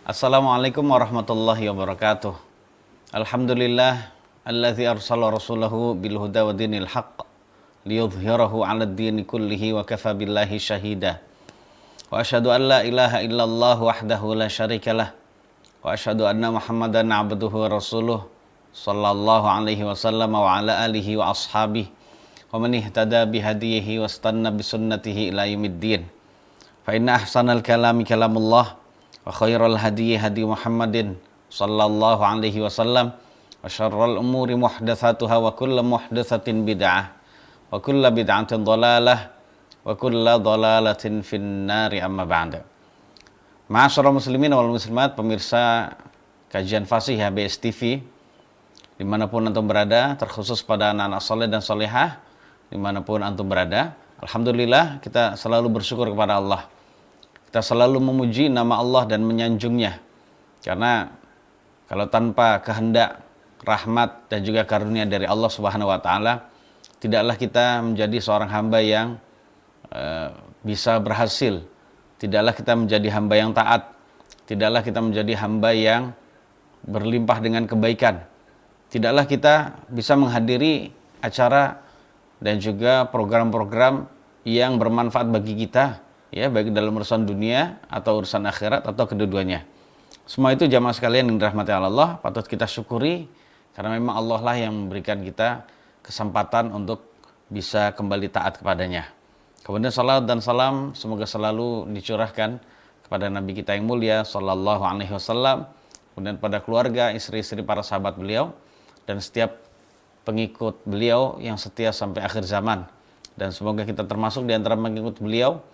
Assalamualaikum warahmatullahi wabarakatuh. Alhamdulillah alladzi arsala rasulahu bil huda wa dinil haqq liyudhhirahu 'alad dini kullihi wa kafa billahi syahida. Wa asyhadu an la ilaha illallah wahdahu la syarikalah wa asyhadu anna Muhammadan 'abduhu wa rasuluh sallallahu alaihi wasallam wa ala alihi wa ashabihi wa man ihtada bihadihi wastanna bisunnatihi ila yaumiddin. Fa inna ahsanal kalami kalamullah wa khairal hadiyi hadi Muhammadin sallallahu alaihi wasallam wa syarrul umuri muhdatsatuha wa kullu muhdatsatin bid'ah wa kullu bid'atin dhalalah wa kullu dhalalatin finnari amma ba'da. Ma'asyiral muslimin wal muslimat, pemirsa kajian fasih HBS TV dimanapun antum berada, terkhusus pada anak-anak soleh dan solehah dimanapun antum berada. Alhamdulillah, kita selalu bersyukur kepada Allah. Kita selalu memuji nama Allah dan menyanjungnya. Karena kalau tanpa kehendak, rahmat dan juga karunia dari Allah Subhanahu wa taala, tidaklah kita menjadi seorang hamba yang bisa berhasil. Tidaklah kita menjadi hamba yang taat. Tidaklah kita menjadi hamba yang berlimpah dengan kebaikan. Tidaklah kita bisa menghadiri acara dan juga program-program yang bermanfaat bagi kita, ya, baik dalam urusan dunia atau urusan akhirat atau kedua-duanya. Semua itu jamaah sekalian yang dirahmati Allah, patut kita syukuri karena memang Allah lah yang memberikan kita kesempatan untuk bisa kembali taat kepadanya. Kemudian salat dan salam semoga selalu dicurahkan kepada Nabi kita yang mulia sallallahu alaihi wasallam, kemudian pada keluarga, istri-istri, para sahabat beliau dan setiap pengikut beliau yang setia sampai akhir zaman. Dan semoga kita termasuk di antara pengikut beliau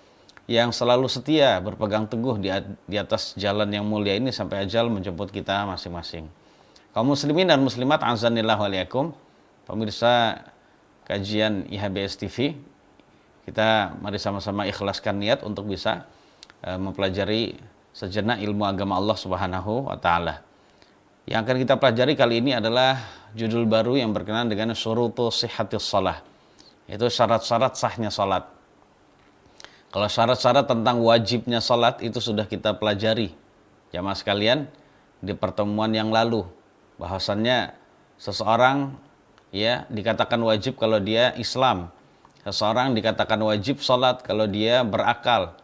yang selalu setia berpegang teguh di atas jalan yang mulia ini sampai ajal menjemput kita masing-masing. Kaum muslimin dan muslimat azanillah waliyakum, pemirsa kajian IHBS TV, kita mari sama-sama ikhlaskan niat untuk bisa mempelajari sejenak ilmu agama Allah Subhanahu wa taala. Yang akan kita pelajari kali ini adalah judul baru yang berkenaan dengan syurutu sihhatis shalah, yaitu syarat-syarat sahnya salat. Kalau syarat-syarat tentang wajibnya salat itu sudah kita pelajari, jamaah sekalian, di pertemuan yang lalu. Bahwasannya seseorang ya dikatakan wajib kalau dia Islam. Seseorang dikatakan wajib salat kalau dia berakal.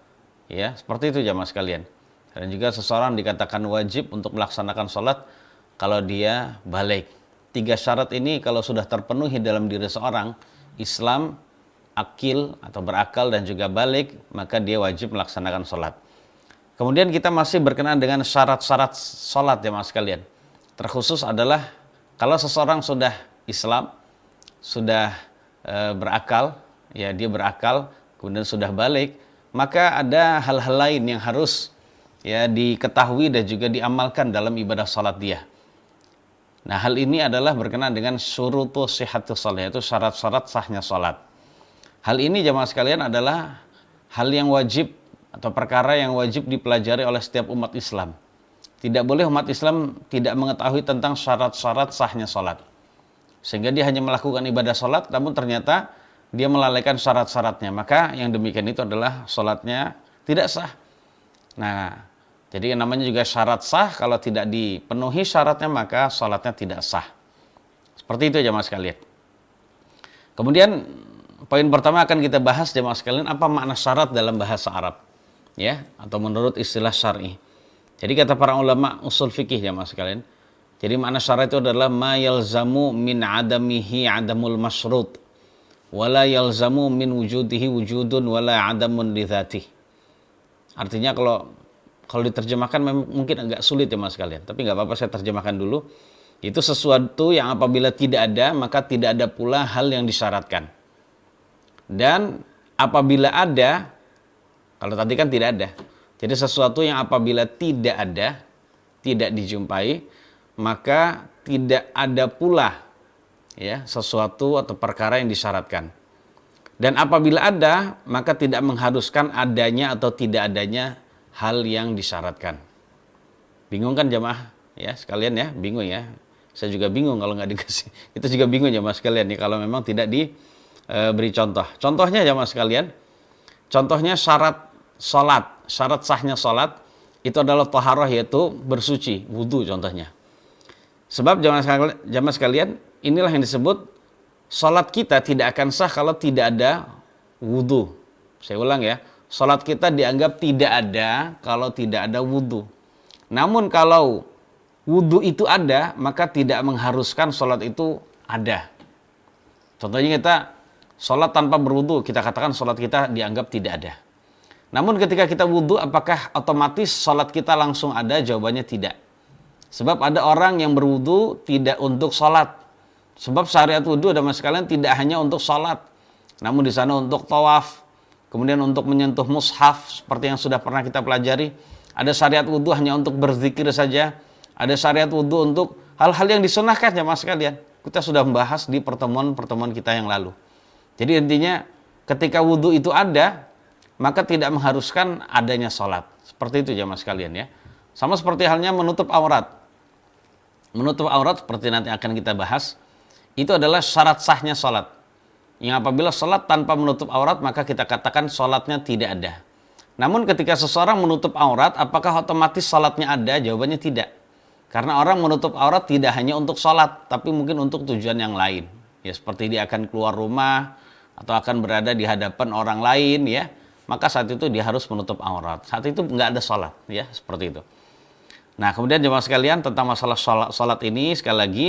Ya, seperti itu jamaah sekalian. Dan juga seseorang dikatakan wajib untuk melaksanakan salat kalau dia balik. 3 syarat ini kalau sudah terpenuhi dalam diri seorang, Islam, akil atau berakal dan juga balik, maka dia wajib melaksanakan sholat. Kemudian kita masih berkenaan dengan syarat-syarat sholat ya mas sekalian. Terkhusus adalah kalau seseorang sudah Islam, sudah berakal, ya dia berakal, kemudian sudah balik, maka ada hal-hal lain yang harus ya diketahui dan juga diamalkan dalam ibadah sholat dia. Nah, hal ini adalah berkenaan dengan syurutu sihhatis shalah, yaitu syarat-syarat sahnya sholat. Hal ini jamaah sekalian adalah hal yang wajib atau perkara yang wajib dipelajari oleh setiap umat Islam. Tidak boleh umat Islam tidak mengetahui tentang syarat-syarat sahnya sholat. Sehingga dia hanya melakukan ibadah sholat, namun ternyata dia melalaikan syarat-syaratnya. Maka yang demikian itu adalah sholatnya tidak sah. Nah, jadi namanya juga syarat sah, kalau tidak dipenuhi syaratnya maka sholatnya tidak sah. Seperti itu jamaah sekalian. Kemudian poin pertama akan kita bahas jemaah sekalian, apa makna syarat dalam bahasa Arab, ya, atau menurut istilah syar'i. Jadi kata para ulama usul fikih jemaah sekalian, jadi makna syarat itu adalah ma yalzamu min adamihi adamul masyrut, wala yalzamu min wujudihi wujudun wala adamun li dzatih. Artinya kalau diterjemahkan mungkin agak sulit jemaah sekalian, tapi nggak apa-apa saya terjemahkan dulu. Itu sesuatu yang apabila tidak ada maka tidak ada pula hal yang disyaratkan. Dan apabila ada, kalau tadi kan tidak ada. Jadi sesuatu yang apabila tidak ada, tidak dijumpai, maka tidak ada pula ya sesuatu atau perkara yang disyaratkan. Dan apabila ada, maka tidak mengharuskan adanya atau tidak adanya hal yang disyaratkan. Bingung kan jamaah? Ya, sekalian ya, bingung ya. Saya juga bingung kalau nggak dikasih. Kita juga bingung jamaah sekalian nih kalau memang tidak beri contoh. Contohnya jamaah sekalian, contohnya syarat sahnya salat itu adalah taharah, yaitu bersuci, wudu contohnya. Sebab jamaah sekalian, inilah yang disebut salat kita tidak akan sah kalau tidak ada wudu. Saya ulang ya, salat kita dianggap tidak ada kalau tidak ada wudu. Namun kalau wudu itu ada, maka tidak mengharuskan salat itu ada. Contohnya kita salat tanpa berwudu, kita katakan salat kita dianggap tidak ada. Namun ketika kita wudu, apakah otomatis salat kita langsung ada? Jawabannya tidak. Sebab ada orang yang berwudu tidak untuk sholat. Sebab syariat wudu ada sekalian tidak hanya untuk sholat. Namun di sana untuk tawaf. Kemudian untuk menyentuh mushaf seperti yang sudah pernah kita pelajari. Ada syariat wudu hanya untuk berzikir saja. Ada syariat wudu untuk hal-hal yang disunahkan jamaah sekalian. Kita sudah membahas di pertemuan-pertemuan kita yang lalu. Jadi intinya ketika wudu itu ada, maka tidak mengharuskan adanya sholat. Seperti itu jamaah sekalian ya. Sama seperti halnya menutup aurat. Menutup aurat seperti nanti akan kita bahas, itu adalah syarat sahnya sholat. Yang apabila sholat tanpa menutup aurat, maka kita katakan sholatnya tidak ada. Namun ketika seseorang menutup aurat, apakah otomatis sholatnya ada? Jawabannya tidak. Karena orang menutup aurat tidak hanya untuk sholat, tapi mungkin untuk tujuan yang lain. Ya, seperti dia akan keluar rumah, atau akan berada di hadapan orang lain, ya. Maka saat itu dia harus menutup aurat. Saat itu nggak ada sholat, ya, seperti itu. Nah, kemudian jemaah sekalian, tentang masalah sholat ini, sekali lagi,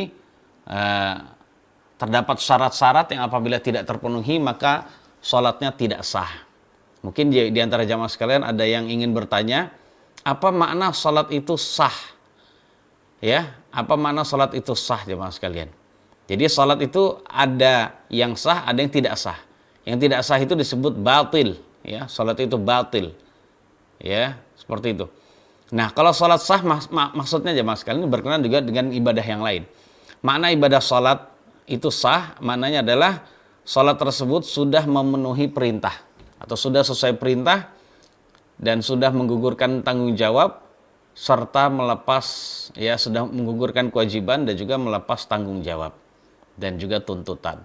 terdapat syarat-syarat yang apabila tidak terpenuhi, maka sholatnya tidak sah. Mungkin di antara jemaah sekalian ada yang ingin bertanya, apa makna sholat itu sah? Ya, apa makna sholat itu sah jemaah sekalian? Jadi sholat itu ada yang sah, ada yang tidak sah. Yang tidak sah itu disebut batil. Ya, sholat itu batil. Ya, seperti itu. Nah, kalau sholat sah maksudnya jemaah sekalian berkenaan juga dengan ibadah yang lain. Makna ibadah sholat itu sah, maknanya adalah sholat tersebut sudah memenuhi perintah atau sudah sesuai perintah dan sudah menggugurkan tanggung jawab serta melepas, ya, sudah menggugurkan kewajiban dan juga melepas tanggung jawab dan juga tuntutan.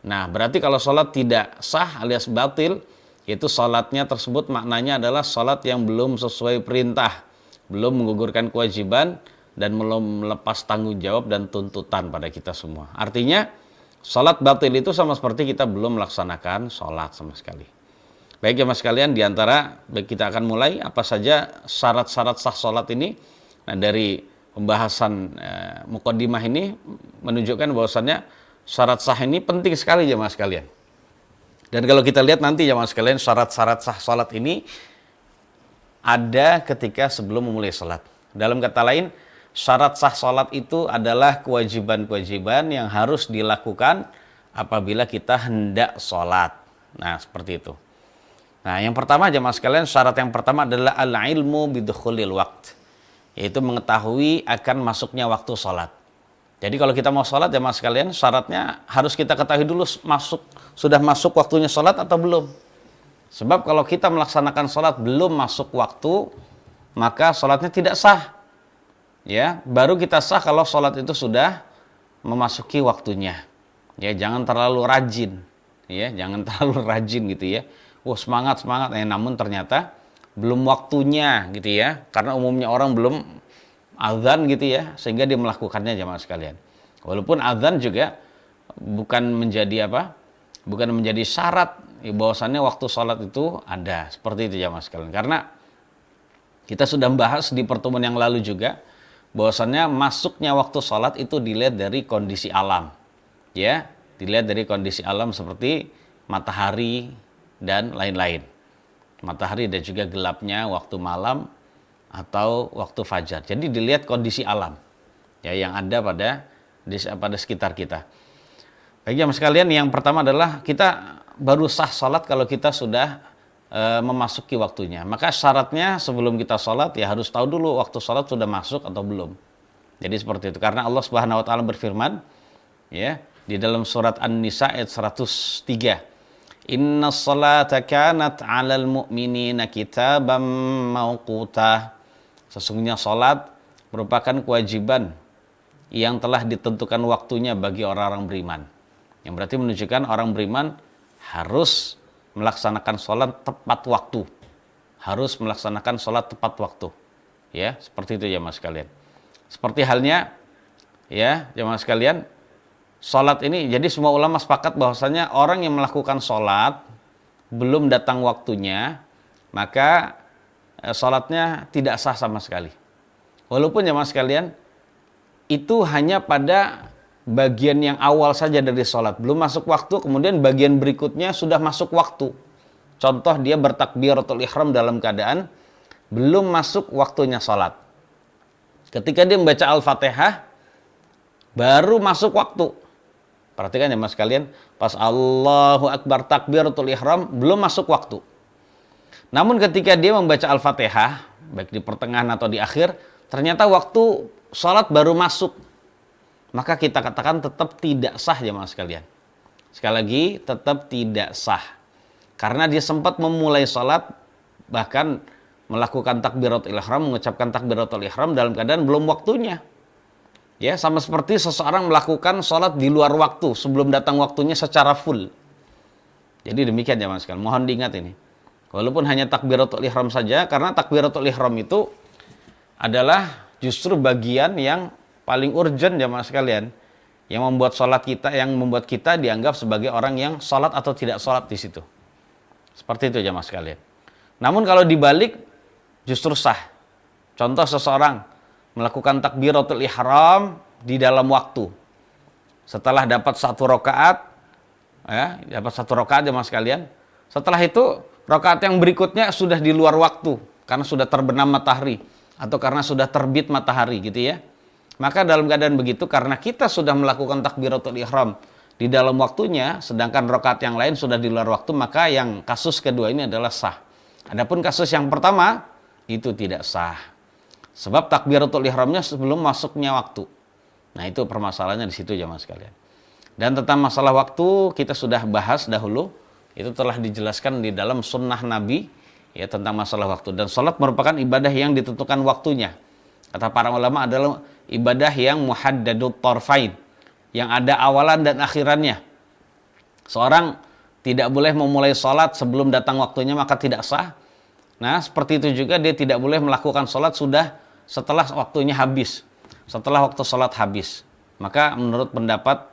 Nah, berarti kalau sholat tidak sah alias batil, yaitu sholatnya tersebut maknanya adalah sholat yang belum sesuai perintah, belum menggugurkan kewajiban, dan belum melepas tanggung jawab dan tuntutan pada kita semua. Artinya, sholat batil itu sama seperti kita belum melaksanakan sholat sama sekali. Baik jemaah sekalian, diantara kita akan mulai apa saja syarat-syarat sah sholat ini. Nah, dari pembahasan muqaddimah ini menunjukkan bahwasannya syarat sah ini penting sekali jemaah sekalian. Dan kalau kita lihat nanti jemaah sekalian, syarat-syarat sah sholat ini ada ketika sebelum memulai sholat. Dalam kata lain, syarat sah sholat itu adalah kewajiban-kewajiban yang harus dilakukan apabila kita hendak sholat. Nah, seperti itu. Nah, yang pertama jemaah sekalian, syarat yang pertama adalah al-ilmu bidukhulil waqt, yaitu mengetahui akan masuknya waktu sholat. Jadi kalau kita mau sholat jemaah sekalian, syaratnya harus kita ketahui dulu sudah masuk waktunya sholat atau belum. Sebab kalau kita melaksanakan sholat belum masuk waktu, maka sholatnya tidak sah. Ya, baru kita sah kalau sholat itu sudah memasuki waktunya. Ya, jangan terlalu rajin. Ya, jangan terlalu rajin gitu ya. Wah, semangat, namun ternyata belum waktunya gitu ya. Karena umumnya orang belum azan gitu ya, sehingga dia melakukannya jamaah sekalian. Walaupun azan juga bukan menjadi syarat bahwasannya waktu sholat itu ada. Seperti itu jamaah sekalian. Karena kita sudah membahas di pertemuan yang lalu juga bahwasannya masuknya waktu sholat itu dilihat dari kondisi alam. Ya, dilihat dari kondisi alam seperti matahari dan lain-lain. Matahari dan juga gelapnya waktu malam atau waktu fajar. Jadi dilihat kondisi alam ya yang ada pada sekitar kita. Baik jemaah sekalian, yang pertama adalah kita baru sah salat kalau kita sudah memasuki waktunya. Maka syaratnya sebelum kita salat ya harus tahu dulu waktu salat sudah masuk atau belum. Jadi seperti itu. Karena Allah Subhanahu wa taala berfirman ya di dalam surat An-Nisa ayat 103. Innas salata kanat 'alal mu'minina kitaban mauquta. Sesungguhnya salat merupakan kewajiban yang telah ditentukan waktunya bagi orang-orang beriman. Yang berarti menunjukkan orang beriman harus melaksanakan salat tepat waktu. harus melaksanakan sholat tepat waktu. Ya, seperti itu jamaah sekalian. Seperti halnya ya jamaah sekalian, sholat ini, jadi semua ulama sepakat bahwasanya orang yang melakukan sholat belum datang waktunya, maka sholatnya tidak sah sama sekali. Walaupun jamaah sekalian, itu hanya pada bagian yang awal saja dari sholat, belum masuk waktu, kemudian bagian berikutnya sudah masuk waktu. Contoh, dia bertakbiratul ihram dalam keadaan belum masuk waktunya sholat. Ketika dia membaca Al-Fatihah, baru masuk waktu. Perhatikan ya mas kalian, pas Allahu Akbar takbiratul ihram belum masuk waktu. Namun ketika dia membaca Al-Fatihah, baik di pertengahan atau di akhir, ternyata waktu sholat baru masuk, maka kita katakan tetap tidak sah jemaah sekalian. Sekali lagi, tetap tidak sah. Karena dia sempat memulai sholat, bahkan melakukan takbiratul ihram, mengucapkan takbiratul ihram dalam keadaan belum waktunya. Ya, sama seperti seseorang melakukan sholat di luar waktu, sebelum datang waktunya secara full. Jadi demikian jemaah sekalian, mohon diingat ini. Walaupun hanya takbiratul ihram saja, karena takbiratul ihram itu adalah justru bagian yang paling urgent jemaah sekalian, yang membuat sholat kita, yang membuat kita dianggap sebagai orang yang sholat atau tidak sholat di situ. Seperti itu jemaah sekalian. Namun kalau dibalik justru sah. Contoh, seseorang melakukan takbiratul ihram di dalam waktu. Setelah dapat satu rakaat, ya, dapat satu rakaat jemaah sekalian. Setelah itu rakaat yang berikutnya sudah di luar waktu karena sudah terbenam matahari atau karena sudah terbit matahari gitu ya. Maka dalam keadaan begitu, karena kita sudah melakukan takbiratul ihram di dalam waktunya, sedangkan rakaat yang lain sudah di luar waktu, maka yang kasus kedua ini adalah sah. Adapun kasus yang pertama itu tidak sah. Sebab takbiratul ihramnya sebelum masuknya waktu. Nah, itu permasalahannya di situ jemaah sekalian. Dan tentang masalah waktu kita sudah bahas dahulu, itu telah dijelaskan di dalam sunnah Nabi ya tentang masalah waktu. Dan sholat merupakan ibadah yang ditentukan waktunya. Kata para ulama adalah ibadah yang muhaddadut tarfain, yang ada awalan dan akhirannya. Seorang tidak boleh memulai sholat sebelum datang waktunya, maka tidak sah. Nah, seperti itu juga dia tidak boleh melakukan sholat sudah setelah waktunya habis, setelah waktu sholat habis. Maka menurut pendapat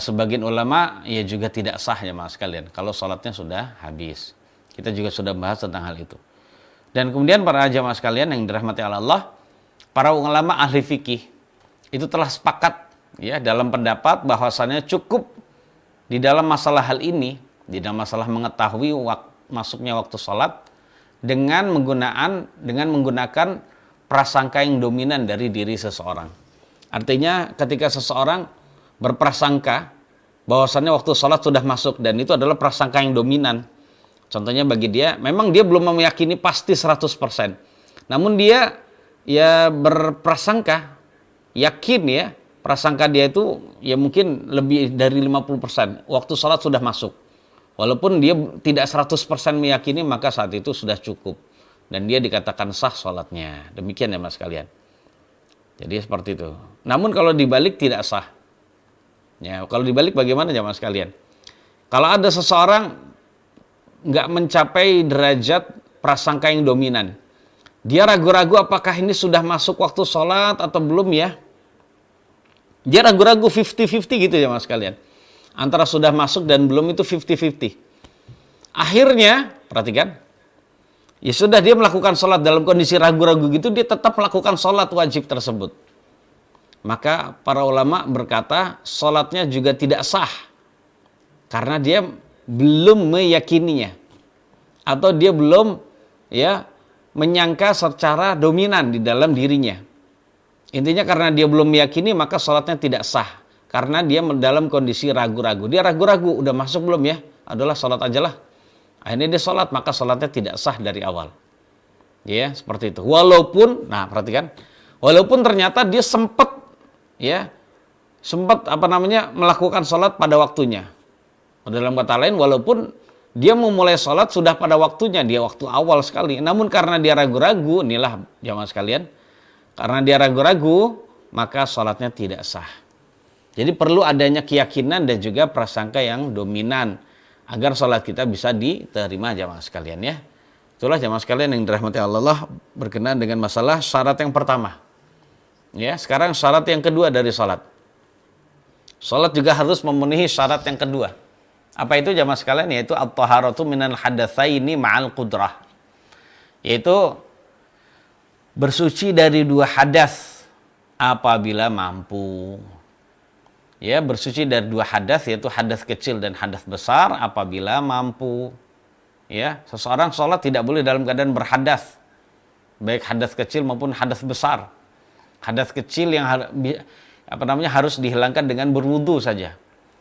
sebagian ulama, ya juga tidak sah ya mas sekalian, kalau sholatnya sudah habis. Kita juga sudah bahas tentang hal itu. Dan kemudian para jamaah sekalian yang dirahmati Allah, para ulama ahli fikih itu telah sepakat ya dalam pendapat bahwasannya cukup di dalam masalah hal ini, di dalam masalah mengetahui masuknya waktu sholat dengan menggunakan prasangka yang dominan dari diri seseorang. Artinya ketika seseorang berprasangka bahwasannya waktu sholat sudah masuk, dan itu adalah prasangka yang dominan. Contohnya bagi dia, memang dia belum meyakini pasti 100%. Namun dia ya berprasangka, yakin ya, prasangka dia itu ya mungkin lebih dari 50%. Waktu sholat sudah masuk. Walaupun dia tidak 100% meyakini, maka saat itu sudah cukup. Dan dia dikatakan sah sholatnya. Demikian ya mas kalian. Jadi seperti itu. Namun kalau dibalik tidak sah. Ya, kalau dibalik bagaimana ya mas kalian? Kalau ada seseorang nggak mencapai derajat prasangka yang dominan, dia ragu-ragu apakah ini sudah masuk waktu sholat atau belum ya. Dia ragu-ragu 50-50 gitu ya mas kalian. Antara sudah masuk dan belum itu 50-50. Akhirnya, perhatikan, ya sudah dia melakukan sholat dalam kondisi ragu-ragu gitu, dia tetap melakukan sholat wajib tersebut. Maka para ulama berkata sholatnya juga tidak sah. Karena dia belum meyakininya. Atau dia belum ya menyangka secara dominan di dalam dirinya. Intinya karena dia belum meyakini, maka sholatnya tidak sah. Karena dia dalam kondisi ragu-ragu. Dia ragu-ragu, udah masuk belum ya? Adalah sholat aja lah. Akhirnya dia sholat, maka sholatnya tidak sah dari awal. Ya, seperti itu. Walaupun, nah perhatikan, walaupun ternyata dia sempat melakukan sholat pada waktunya. Dalam kata lain, walaupun dia memulai sholat sudah pada waktunya, dia waktu awal sekali. Namun karena dia ragu-ragu, inilah jamaah sekalian, karena dia ragu-ragu, maka sholatnya tidak sah. Jadi perlu adanya keyakinan dan juga prasangka yang dominan agar sholat kita bisa diterima jamaah sekalian ya. Itulah jamaah sekalian yang dirahmati Allah berkenaan dengan masalah syarat yang pertama. Ya, sekarang syarat yang kedua dari salat. Salat juga harus memenuhi syarat yang kedua. Apa itu jamaah sekalian? Yaitu at-taharatu minal hadatsaini ma'al qudrah. Yaitu bersuci dari dua hadas apabila mampu. Ya, bersuci dari dua hadas, yaitu hadas kecil dan hadas besar apabila mampu. Ya, seseorang sholat tidak boleh dalam keadaan berhadas, baik hadas kecil maupun hadas besar. Hadas kecil yang harus dihilangkan dengan berwudu saja.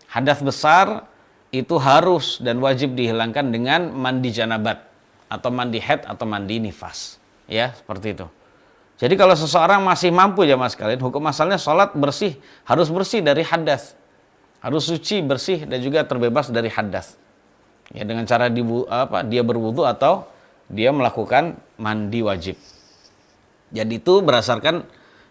Hadas besar itu harus dan wajib dihilangkan dengan mandi janabat atau mandi haid atau mandi nifas. Ya, seperti itu. Jadi kalau seseorang masih mampu jamaah sekalian, hukum asalnya sholat bersih, harus bersih dari hadas. Harus suci, bersih, dan juga terbebas dari hadas. Ya, dengan cara dia berwudu atau dia melakukan mandi wajib. Jadi itu berdasarkan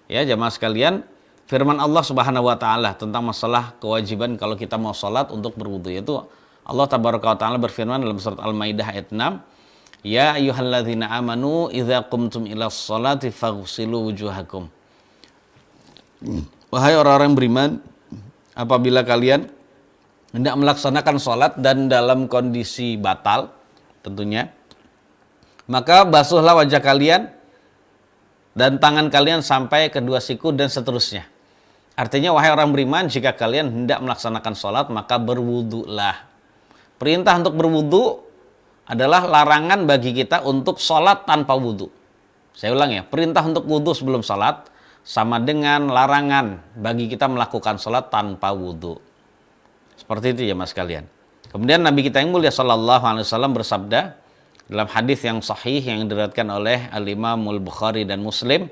ya jamaah sekalian firman Allah Subhanahu wa taala tentang masalah kewajiban kalau kita mau sholat untuk berwudu, yaitu Allah tabaraka wa taala berfirman dalam surat Al-Maidah ayat 6, ya ayyuhalladzina amanu idza qumtum ilas sholati faghsilu wujuhakum. Wahai orang-orang beriman, apabila kalian hendak melaksanakan sholat dan dalam kondisi batal tentunya, maka basuhlah wajah kalian dan tangan kalian sampai kedua siku dan seterusnya. Artinya wahai orang beriman, jika kalian hendak melaksanakan sholat maka berwudulah. Perintah untuk berwudu adalah larangan bagi kita untuk sholat tanpa wudu. Saya ulang ya, perintah untuk wudu sebelum sholat sama dengan larangan bagi kita melakukan sholat tanpa wudu. Seperti itu ya mas kalian. Kemudian Nabi kita yang mulia sallallahu alaihi wasallam bersabda dalam hadis yang sahih yang diriwayatkan oleh Al-Imam Al-Bukhari dan Muslim.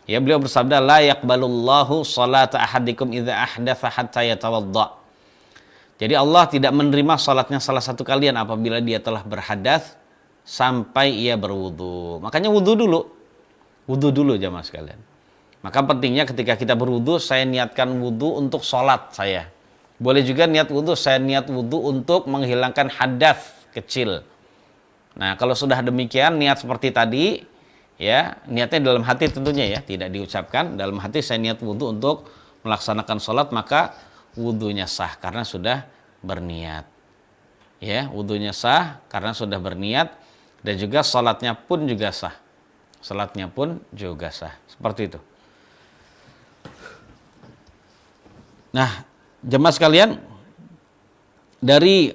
Ya, beliau bersabda, la yaqbalullahu salata ahadikum idza ahdatsa hatta yatawadda. Jadi Allah tidak menerima salatnya salah satu kalian apabila dia telah berhadas sampai ia berwudu. Makanya wudu dulu. Wudu dulu jamaah sekalian. Maka pentingnya ketika kita berwudu, saya niatkan wudu untuk salat saya. Boleh juga niat wudu, saya niat wudu untuk menghilangkan hadas kecil. Nah, kalau sudah demikian niat seperti tadi, ya, niatnya dalam hati tentunya ya, tidak diucapkan, dalam hati saya niat wudu untuk melaksanakan salat, maka wudunya sah karena sudah berniat. Ya, wudunya sah karena sudah berniat dan juga salatnya pun juga sah. Salatnya pun juga sah. Seperti itu. Nah, jemaah sekalian, dari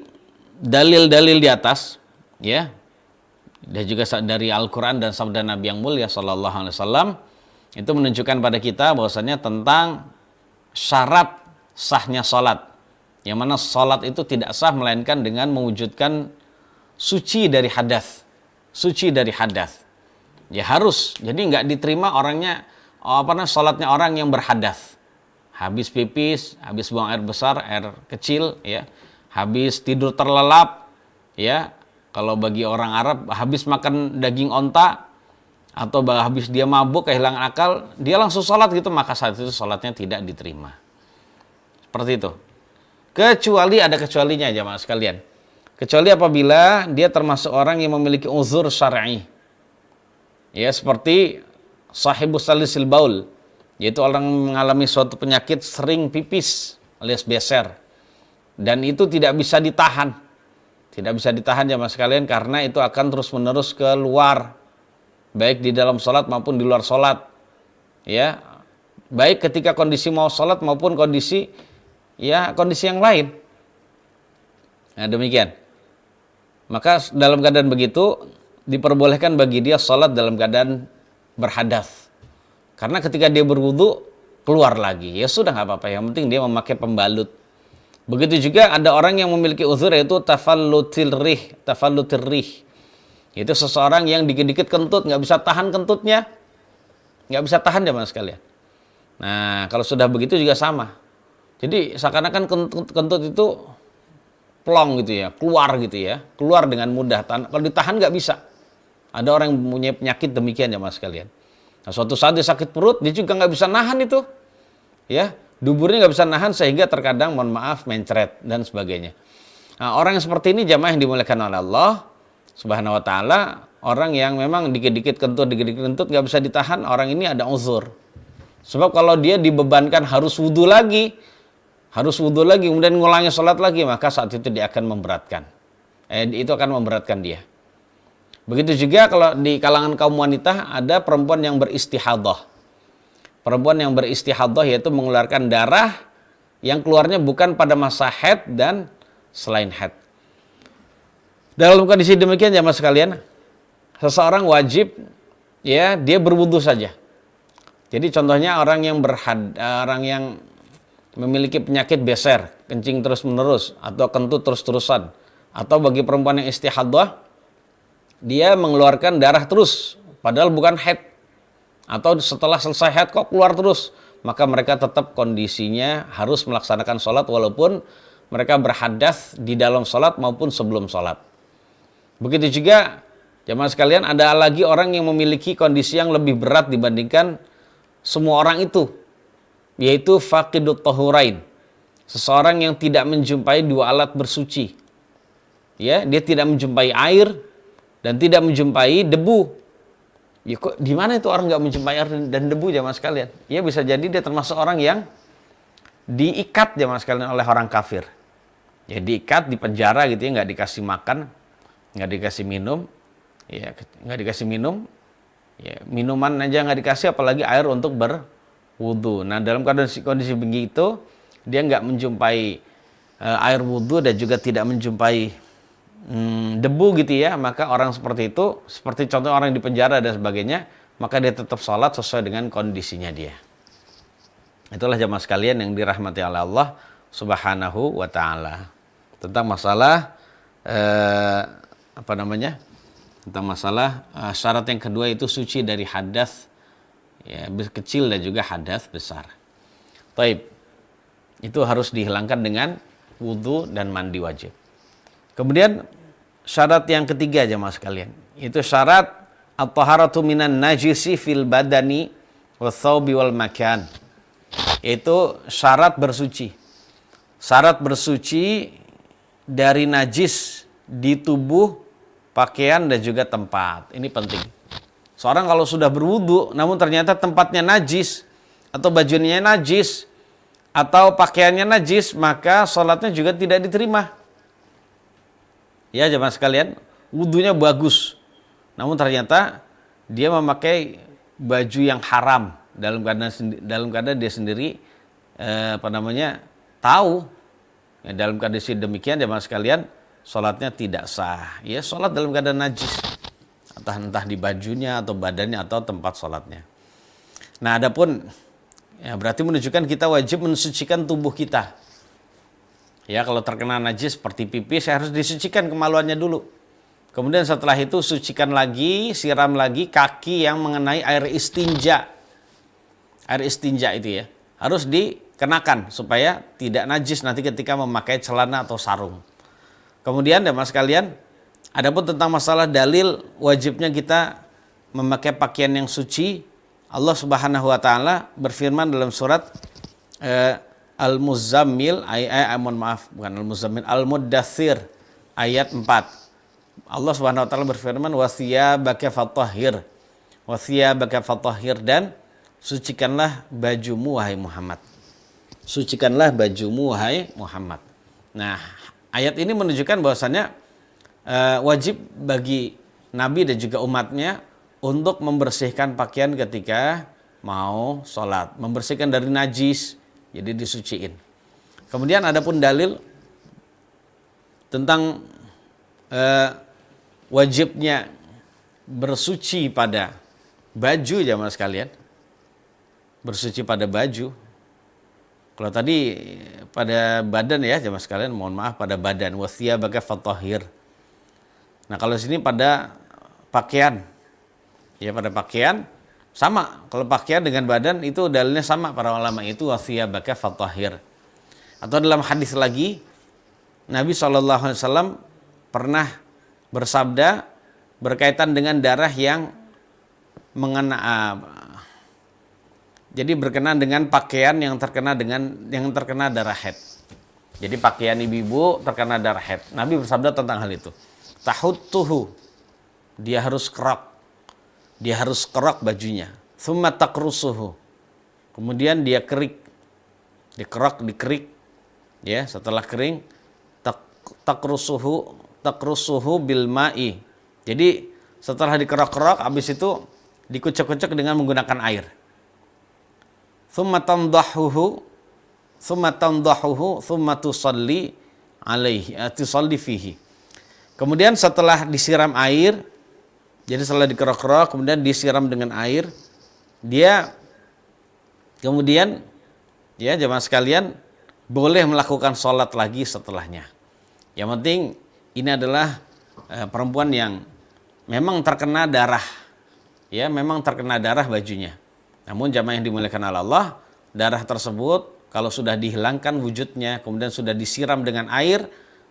dalil-dalil di atas, ya, dan juga dari Al-Quran dan sabda Nabi yang mulia sallallahu alaihi wasallam itu menunjukkan pada kita bahwasanya tentang syarat sahnya salat, yang mana salat itu tidak sah melainkan dengan mewujudkan suci dari hadas. Suci dari hadas. Ya harus. Jadi nggak diterima orangnya salatnya orang yang berhadas. Habis pipis, habis buang air besar, air kecil, ya. Habis tidur terlelap, ya. Kalau bagi orang Arab habis makan daging onta atau habis dia mabuk kehilangan akal, dia langsung salat gitu, maka saat itu salatnya tidak diterima. Seperti itu. Kecuali ada kecualinya jamaah sekalian. Kecuali apabila dia termasuk orang yang memiliki uzur syar'i. Ya, seperti sahibus salisil baul, yaitu orang mengalami suatu penyakit sering pipis alias beser. Dan itu tidak bisa ditahan. Tidak bisa ditahan jamaah sekalian karena itu akan terus-menerus keluar baik di dalam salat maupun di luar salat. Ya. Baik ketika kondisi mau salat maupun kondisi yang lain. Nah, demikian. Maka dalam keadaan begitu diperbolehkan bagi dia salat dalam keadaan berhadas. Karena ketika dia berwudu keluar lagi, ya sudah nggak apa-apa. Yang penting dia memakai pembalut. Begitu juga ada orang yang memiliki uzur yaitu tafallutir rih. Itu seseorang yang dikit-dikit kentut, nggak bisa tahan kentutnya, nggak bisa tahan jamaah sekalian. Nah, kalau sudah begitu juga sama. Jadi seakan-akan kentut itu plong gitu ya, keluar dengan mudah. Kalau ditahan nggak bisa. Ada orang yang punya penyakit demikian jamaah sekalian. Nah, suatu saat dia sakit perut, dia juga nggak bisa nahan itu, ya, duburnya nggak bisa nahan sehingga terkadang mohon maaf mencret dan sebagainya. Nah, orang yang seperti ini jamaah yang dimuliakan oleh Allah Subhanahu Wa Taala, orang yang memang dikit-dikit kentut, nggak bisa ditahan, orang ini ada uzur. Sebab kalau dia dibebankan harus wudhu lagi, kemudian ngulangi sholat lagi, maka saat itu dia akan memberatkan. Itu akan memberatkan dia. Begitu juga kalau di kalangan kaum wanita ada perempuan yang beristihadah. Perempuan yang beristihadah yaitu mengeluarkan darah yang keluarnya bukan pada masa haid dan selain haid. Dalam kondisi demikian jamaah sekalian, seseorang wajib ya dia berwudu saja. Jadi contohnya orang yang memiliki penyakit beser, kencing terus-menerus atau kentut terus-terusan, atau bagi perempuan yang istihadah dia mengeluarkan darah terus padahal bukan haid, atau setelah selesai haid kok keluar terus, maka mereka tetap kondisinya harus melaksanakan sholat walaupun mereka berhadas di dalam sholat maupun sebelum sholat. Begitu juga jamaah sekalian, ada lagi orang yang memiliki kondisi yang lebih berat dibandingkan semua orang itu, yaitu faqidut tahurain, seseorang yang tidak menjumpai dua alat bersuci. Ya, dia tidak menjumpai air dan tidak menjumpai debu. Ya kok di mana itu orang nggak menjumpai air dan debu jamaah sekalian? Ya bisa jadi dia termasuk orang yang diikat jamaah sekalian oleh orang kafir. Ya diikat, di penjara gitu ya, nggak dikasih makan, nggak dikasih minum, ya nggak dikasih minum, ya minuman aja nggak dikasih, apalagi air untuk berwudu. Nah dalam kondisi begitu dia nggak menjumpai air wudu dan juga tidak menjumpai debu gitu ya, maka orang seperti itu, seperti contoh orang di penjara dan sebagainya, maka dia tetap sholat sesuai dengan kondisinya dia. Itulah jamaah sekalian yang dirahmati oleh Allah Subhanahu wa ta'ala. Tentang masalah syarat yang kedua itu suci dari hadas ya, kecil dan juga hadas besar. Taib. Itu harus dihilangkan dengan wudu dan mandi wajib. Kemudian syarat yang ketiga jamaah sekalian, itu syarat at-taharatu minan najisi fil badani wathawbi wal makan. Itu syarat bersuci. Syarat bersuci dari najis di tubuh, pakaian dan juga tempat. Ini penting. Seorang kalau sudah berwudu namun ternyata tempatnya najis atau bajunya najis atau pakaiannya najis, maka sholatnya juga tidak diterima. Ya jemaah sekalian, wudunya bagus, namun ternyata dia memakai baju yang haram dalam keadaan dia sendiri tahu. Ya, dalam kondisi demikian jemaah sekalian, sholatnya tidak sah. Ya sholat dalam keadaan najis, entah di bajunya atau badannya atau tempat sholatnya. Nah adapun ya berarti menunjukkan kita wajib mensucikan tubuh kita. Ya kalau terkena najis seperti pipis harus disucikan kemaluannya dulu. Kemudian setelah itu sucikan lagi, siram lagi kaki yang mengenai air istinja. Air istinja itu ya harus dikenakan supaya tidak najis nanti ketika memakai celana atau sarung. Kemudian jemaah sekalian, adapun tentang masalah dalil wajibnya kita memakai pakaian yang suci, Allah Subhanahu wa taala berfirman dalam surat Al-Muzzammil Al-Muddathir ayat 4. Allah Subhanahu wa taala berfirman wasiyabaka fatahhir, dan sucikanlah bajumu wahai Muhammad. Sucikanlah bajumu wahai Muhammad. Nah, ayat ini menunjukkan bahwasannya wajib bagi Nabi dan juga umatnya untuk membersihkan pakaian ketika mau sholat, membersihkan dari najis, jadi disuciin. Kemudian adapun dalil tentang wajibnya bersuci pada baju jamaah sekalian, bersuci pada baju. Kalau tadi pada badan ya jamaah sekalian, mohon maaf pada badan, wasiyabaka fatahhir. Nah kalau sini pada pakaian, ya pada pakaian sama. Kalau pakaian dengan badan itu dalilnya sama para ulama, itu wasiyabaka fatahhir. Atau dalam hadis lagi Nabi SAW pernah bersabda berkaitan dengan darah yang jadi berkenaan dengan pakaian yang terkena darah haid. Jadi pakaian ibu-ibu terkena darah haid. Nabi bersabda tentang hal itu. Tahuttuhu dia harus kerok. Dia harus kerok bajunya. Tsumma taqrusuhu. Kemudian dia kerik. Dikerok, dikerik. Ya, setelah kering taqrusuhu bil ma'i. Jadi setelah dikerok-kerok, habis itu dikucek-kucek dengan menggunakan air. Tsumma tandahuhu tsumma tusalli alaihi tusalli fihi. Kemudian setelah disiram air, jadi setelah dikerok-kerok kemudian disiram dengan air, dia kemudian ya jemaah sekalian boleh melakukan sholat lagi setelahnya. Yang penting ini adalah perempuan yang memang terkena darah, ya memang terkena darah bajunya. Namun jamaah yang dimuliakan oleh Allah, darah tersebut kalau sudah dihilangkan wujudnya, kemudian sudah disiram dengan air,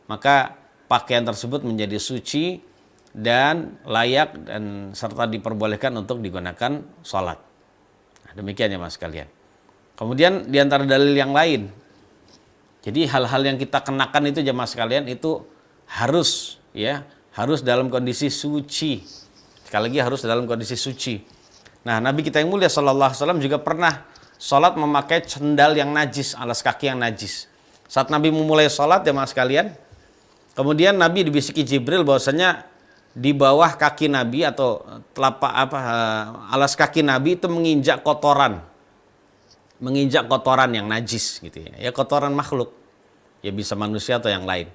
maka pakaian tersebut menjadi suci dan layak dan serta diperbolehkan untuk digunakan sholat. Nah, demikian ya mas sekalian. Kemudian di antara dalil yang lain, jadi hal-hal yang kita kenakan itu jemaah sekalian itu harus dalam kondisi suci. Sekali lagi harus dalam kondisi suci. Nah, Nabi kita yang mulia sallallahu alaihi wasallam juga pernah sholat memakai sendal yang najis, alas kaki yang najis. Saat Nabi memulai sholat jemaah sekalian, kemudian Nabi dibisiki Jibril bahwasanya di bawah kaki Nabi atau alas kaki Nabi itu menginjak kotoran yang najis gitu ya. Ya kotoran makhluk. Ya bisa manusia atau yang lain.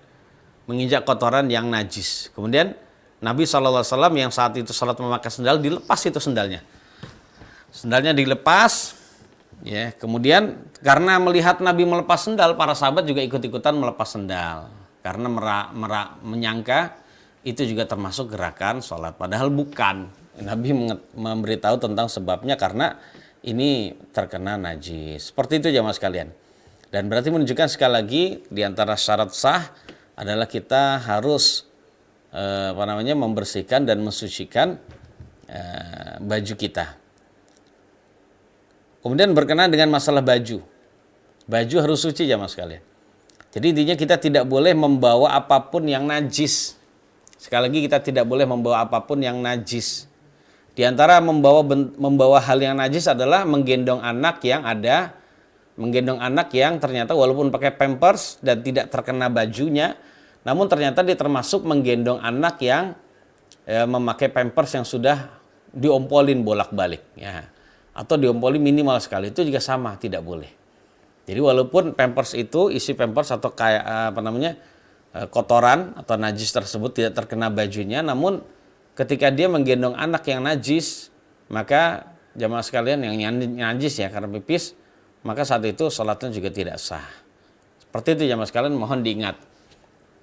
Menginjak kotoran yang najis. Kemudian Nabi SAW yang saat itu salat memakai sendal, dilepas itu sendalnya. Sendalnya dilepas. Ya, kemudian karena melihat Nabi melepas sendal, para sahabat juga ikut-ikutan melepas sendal. Karena menyangka itu juga termasuk gerakan sholat. Padahal bukan. Nabi memberitahu tentang sebabnya karena ini terkena najis. Seperti itu jamaah sekalian. Dan berarti menunjukkan sekali lagi di antara syarat sah adalah kita harus membersihkan dan mensucikan baju kita. Kemudian berkenaan dengan masalah baju. Baju harus suci jamaah sekalian. Jadi intinya kita tidak boleh membawa apapun yang najis. Sekali lagi kita tidak boleh membawa apapun yang najis. Di antara membawa hal yang najis adalah menggendong anak yang ternyata walaupun pakai pampers dan tidak terkena bajunya, namun ternyata dia termasuk menggendong anak yang memakai pampers yang sudah diompolin bolak-balik, ya, atau diompoli minimal sekali, itu juga sama, tidak boleh. Jadi walaupun pampers itu isi pampers atau kayak kotoran atau najis tersebut tidak terkena bajunya, namun ketika dia menggendong anak yang najis, maka jamaah sekalian yang najis ya karena pipis, maka saat itu sholatnya juga tidak sah. Seperti itu jamaah sekalian, mohon diingat.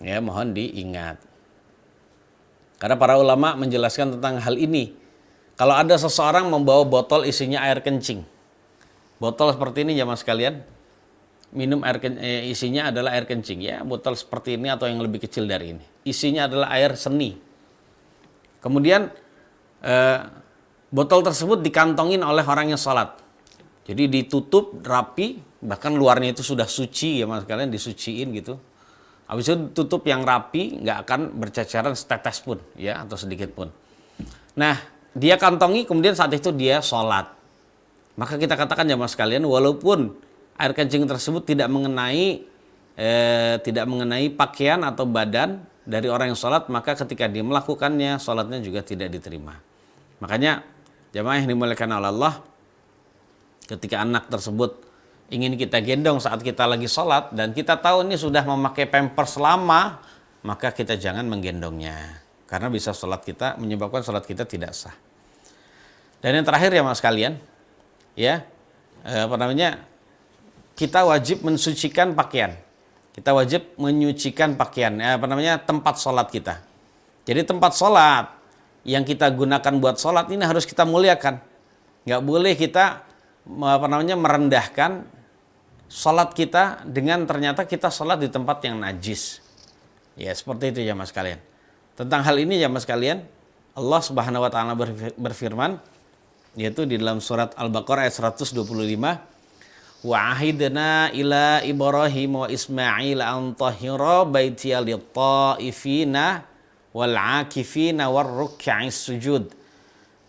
Ya, mohon diingat. Karena para ulama menjelaskan tentang hal ini. Kalau ada seseorang membawa botol isinya air kencing. Botol seperti ini jamaah sekalian, isinya adalah air kencing ya, botol seperti ini atau yang lebih kecil dari ini. Isinya adalah air seni. Kemudian botol tersebut dikantongin oleh orang yang sholat. Jadi ditutup rapi, bahkan luarnya itu sudah suci ya mas kalian, disuciin gitu. Habis itu tutup yang rapi, nggak akan berceceran setetes pun ya atau sedikit pun. Nah dia kantongi kemudian saat itu dia sholat. Maka kita katakan ya mas kalian, walaupun air kencing tersebut tidak mengenai pakaian atau badan dari orang yang sholat, maka ketika dia melakukannya, sholatnya juga tidak diterima. Makanya jamaah yang dimuliakan oleh Allah, ketika anak tersebut ingin kita gendong saat kita lagi sholat dan kita tahu ini sudah memakai pampers lama, maka kita jangan menggendongnya karena bisa menyebabkan sholat kita tidak sah. Dan yang terakhir ya mas kalian, ya kita wajib mensucikan pakaian. Kita wajib menyucikan pakaian, tempat sholat kita. Jadi tempat sholat yang kita gunakan buat sholat ini harus kita muliakan. Nggak boleh kita merendahkan sholat kita dengan ternyata kita sholat di tempat yang najis. Ya seperti itu ya mas kalian. Tentang hal ini ya mas kalian, Allah Subhanahu wa taala berfirman, yaitu di dalam surat Al-Baqarah ayat 125, wa ahidna ila Ibrahim wa Ismail an tahira baitiya lit-ta'ifina wal 'akifina warruk'is sujud.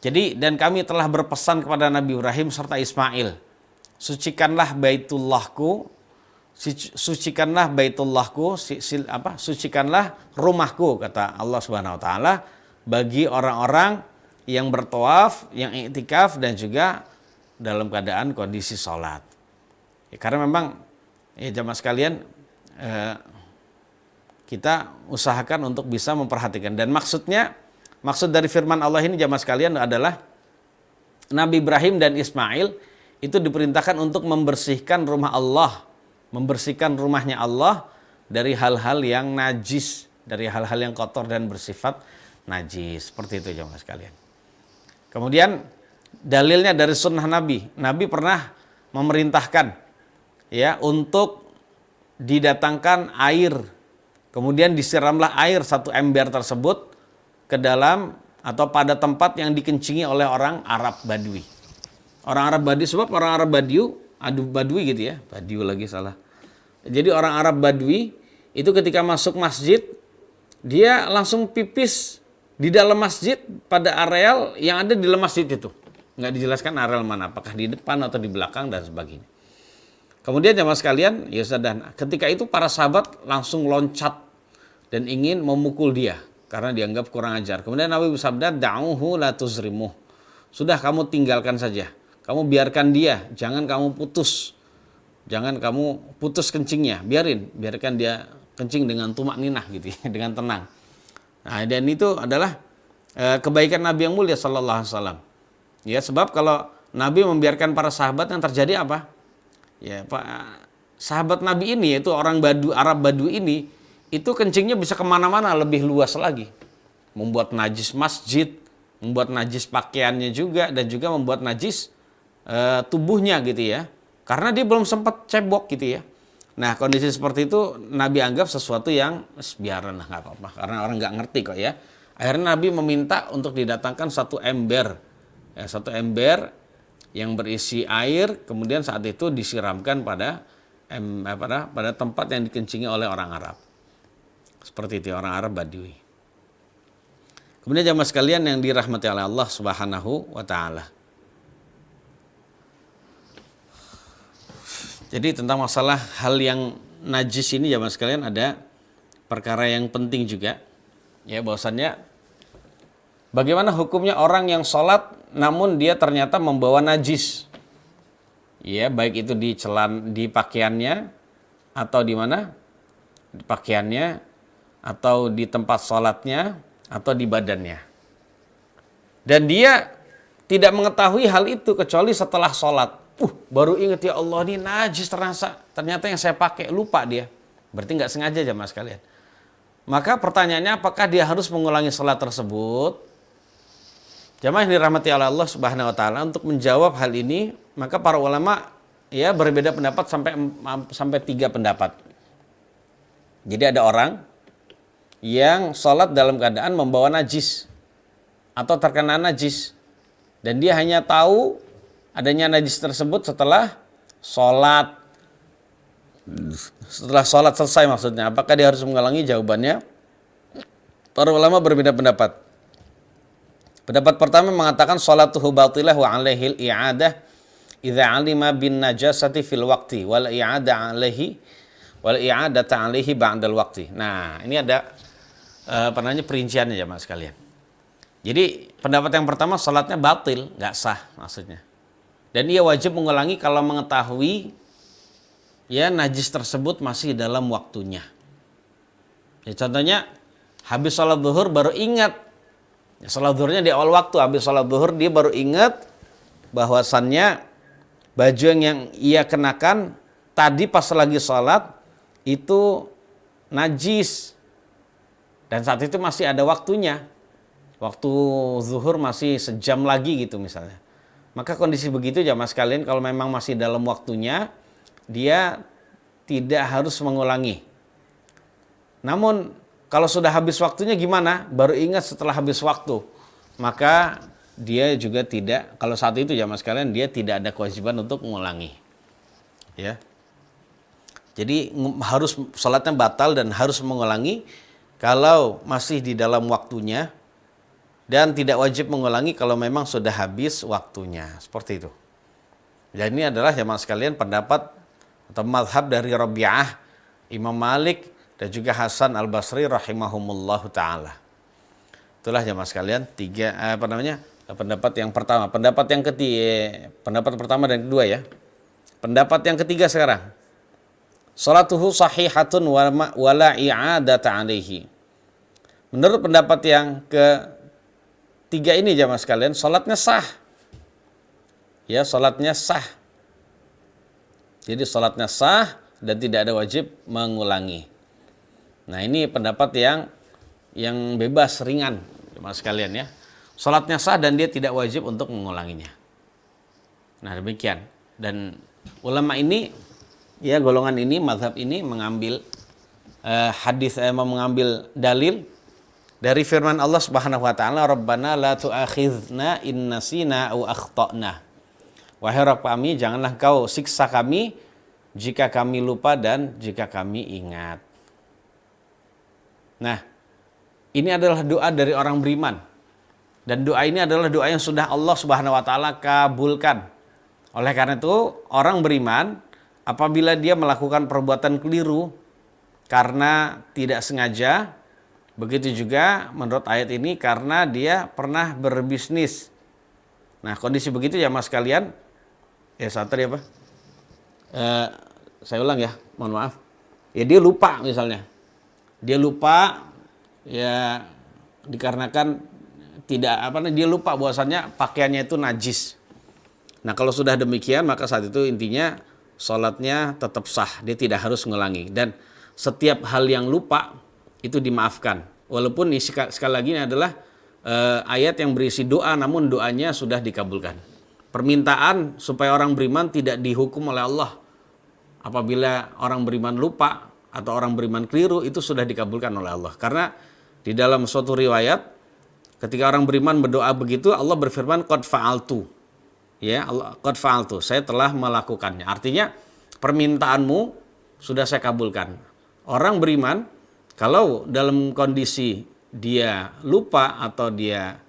Jadi dan kami telah berpesan kepada Nabi Ibrahim serta Ismail, sucikanlah Baitullahku, sucikanlah rumahku, kata Allah Subhanahu wa taala, bagi orang-orang yang bertawaf, yang iktikaf dan juga dalam keadaan kondisi sholat. Ya, karena memang jamaah sekalian, kita usahakan untuk bisa memperhatikan, dan maksud dari firman Allah ini jamaah sekalian adalah Nabi Ibrahim dan Ismail itu diperintahkan untuk membersihkan rumah Allah, membersihkan rumahnya Allah dari hal-hal yang najis, dari hal-hal yang kotor dan bersifat najis. Seperti itu jamaah sekalian. Kemudian dalilnya dari sunnah Nabi. Nabi pernah memerintahkan ya untuk didatangkan air, kemudian disiramlah air satu ember tersebut ke dalam atau pada tempat yang dikencingi oleh orang Arab Badui. Orang Arab Badui, sebab orang Arab Badui gitu ya, Badui lagi salah. Jadi orang Arab Badui itu ketika masuk masjid, dia langsung pipis di dalam masjid pada areal yang ada di dalam masjid itu. Nggak dijelaskan areal mana, apakah di depan atau di belakang dan sebagainya. Kemudian jamaah sekalian, ya dan ketika itu para sahabat langsung loncat dan ingin memukul dia karena dianggap kurang ajar. Kemudian Nabi bersabda, "Da'uhu la tuzrimuh." Sudah, kamu tinggalkan saja. Kamu biarkan dia, jangan kamu putus. Jangan kamu putus kencingnya, biarkan dia kencing dengan tumak ninah gitu ya, dengan tenang. Nah, dan itu adalah kebaikan Nabi yang mulia sallallahu alaihi wasallam. Ya, sebab kalau Nabi membiarkan para sahabat, yang terjadi apa? Ya, sahabat Nabi ini, yaitu orang Arab Badui ini, itu kencingnya bisa kemana-mana, lebih luas lagi. Membuat najis masjid, membuat najis pakaiannya juga, dan juga membuat najis tubuhnya gitu ya. Karena dia belum sempat cebok gitu ya. Nah, kondisi seperti itu Nabi anggap sesuatu yang biaran lah, nggak apa-apa. Karena orang nggak ngerti kok ya. Akhirnya Nabi meminta untuk didatangkan satu ember yang berisi air, kemudian saat itu disiramkan pada tempat yang dikencingi oleh orang Arab. Seperti itu, orang Arab Badui. Kemudian jamaah sekalian yang dirahmati oleh Allah Subhanahu wa taala. Jadi tentang masalah hal yang najis ini jamaah sekalian ada perkara yang penting juga. Ya, bahwasannya bagaimana hukumnya orang yang sholat namun dia ternyata membawa najis. Ya, baik itu di pakaiannya atau di mana? Di pakaiannya atau di tempat sholatnya atau di badannya. Dan dia tidak mengetahui hal itu kecuali setelah sholat. Baru ingat, ya Allah, ini najis ternyata yang saya pakai, lupa dia. Berarti nggak sengaja jamaah sekalian. Maka pertanyaannya, apakah dia harus mengulangi sholat tersebut? Jamaah yang dirahmati oleh Allah Subhanahu wa taala, untuk menjawab hal ini, maka para ulama ya berbeda pendapat sampai 3 pendapat. Jadi ada orang yang sholat dalam keadaan membawa najis atau terkena najis, dan dia hanya tahu adanya najis tersebut setelah sholat. Setelah sholat selesai maksudnya. Apakah dia harus mengulangi? Jawabannya, para ulama berbeda pendapat. Pendapat pertama mengatakan sholatuhu batilah wa alaihil i'adah idza alima bin najasati fil waqti wal i'adata alaihi ba'dal waqti. Nah, ini ada perinciannya ya Mas sekalian. Jadi pendapat yang pertama, sholatnya batil, nggak sah maksudnya. Dan ia wajib mengulangi kalau mengetahui ya najis tersebut masih dalam waktunya. Ya, contohnya habis sholat zuhur baru ingat. Ya, sholat zuhurnya di awal waktu, habis sholat zuhur dia baru ingat bahwasannya baju yang ia kenakan tadi pas lagi sholat itu najis. Dan saat itu masih ada waktunya. Waktu zuhur masih sejam lagi gitu misalnya. Maka kondisi begitu jamaah sekalian, kalau memang masih dalam waktunya, dia tidak harus mengulangi. Namun kalau sudah habis waktunya gimana? Baru ingat setelah habis waktu. Maka dia juga tidak, kalau saat itu jamaah sekalian, dia tidak ada kewajiban untuk mengulangi. Ya. Jadi harus sholatnya batal dan harus mengulangi kalau masih di dalam waktunya, dan tidak wajib mengulangi kalau memang sudah habis waktunya. Seperti itu. Dan ini adalah jamaah sekalian pendapat atau mazhab dari Rabi'ah, Imam Malik, dan juga Hasan Al-Basri rahimahumullahu ta'ala. Itulah jamaah sekalian pendapat yang pertama. Pendapat yang ketiga, pendapat pertama dan kedua ya. Pendapat yang ketiga sekarang. Salatuhu sahihatun wala i'adata alaihi. Menurut pendapat yang ketiga ini jamaah sekalian, salatnya sah. Ya, salatnya sah. Jadi salatnya sah dan tidak ada wajib mengulangi. Nah, ini pendapat yang bebas, ringan jamaah sekalian ya. Salatnya sah dan dia tidak wajib untuk mengulanginya. Nah, demikian. Dan ulama ini ya, golongan ini, mazhab ini mengambil mengambil dalil dari firman Allah Subhanahu wa taala, Rabbana la tu'akhidna in nasina aw akhtana. Wahai Rabb kami, janganlah kau siksa kami jika kami lupa dan jika kami ingat. Nah, ini adalah doa dari orang beriman. Dan doa ini adalah doa yang sudah Allah Subhanahu wa taala kabulkan. Oleh karena itu, orang beriman apabila dia melakukan perbuatan keliru karena tidak sengaja, begitu juga menurut ayat ini karena dia pernah berbisnis. Nah, kondisi begitu ya mas kalian, ya satri apa? Saya ulang ya, mohon maaf. Ya dia lupa misalnya. Dia lupa ya dikarenakan dia lupa bahwasannya pakaiannya itu najis. Nah, kalau sudah demikian maka saat itu intinya sholatnya tetap sah, dia tidak harus ngulangi. Dan setiap hal yang lupa itu dimaafkan. Walaupun sekali lagi ini adalah ayat yang berisi doa, namun doanya sudah dikabulkan. Permintaan supaya orang beriman tidak dihukum oleh Allah. Apabila orang beriman lupa atau orang beriman keliru, itu sudah dikabulkan oleh Allah. Karena di dalam suatu riwayat, ketika orang beriman berdoa begitu, Allah berfirman, qad fa'altu. Ya, Allah, qad fa'altu, saya telah melakukannya. Artinya permintaanmu sudah saya kabulkan. Orang beriman kalau dalam kondisi dia lupa atau dia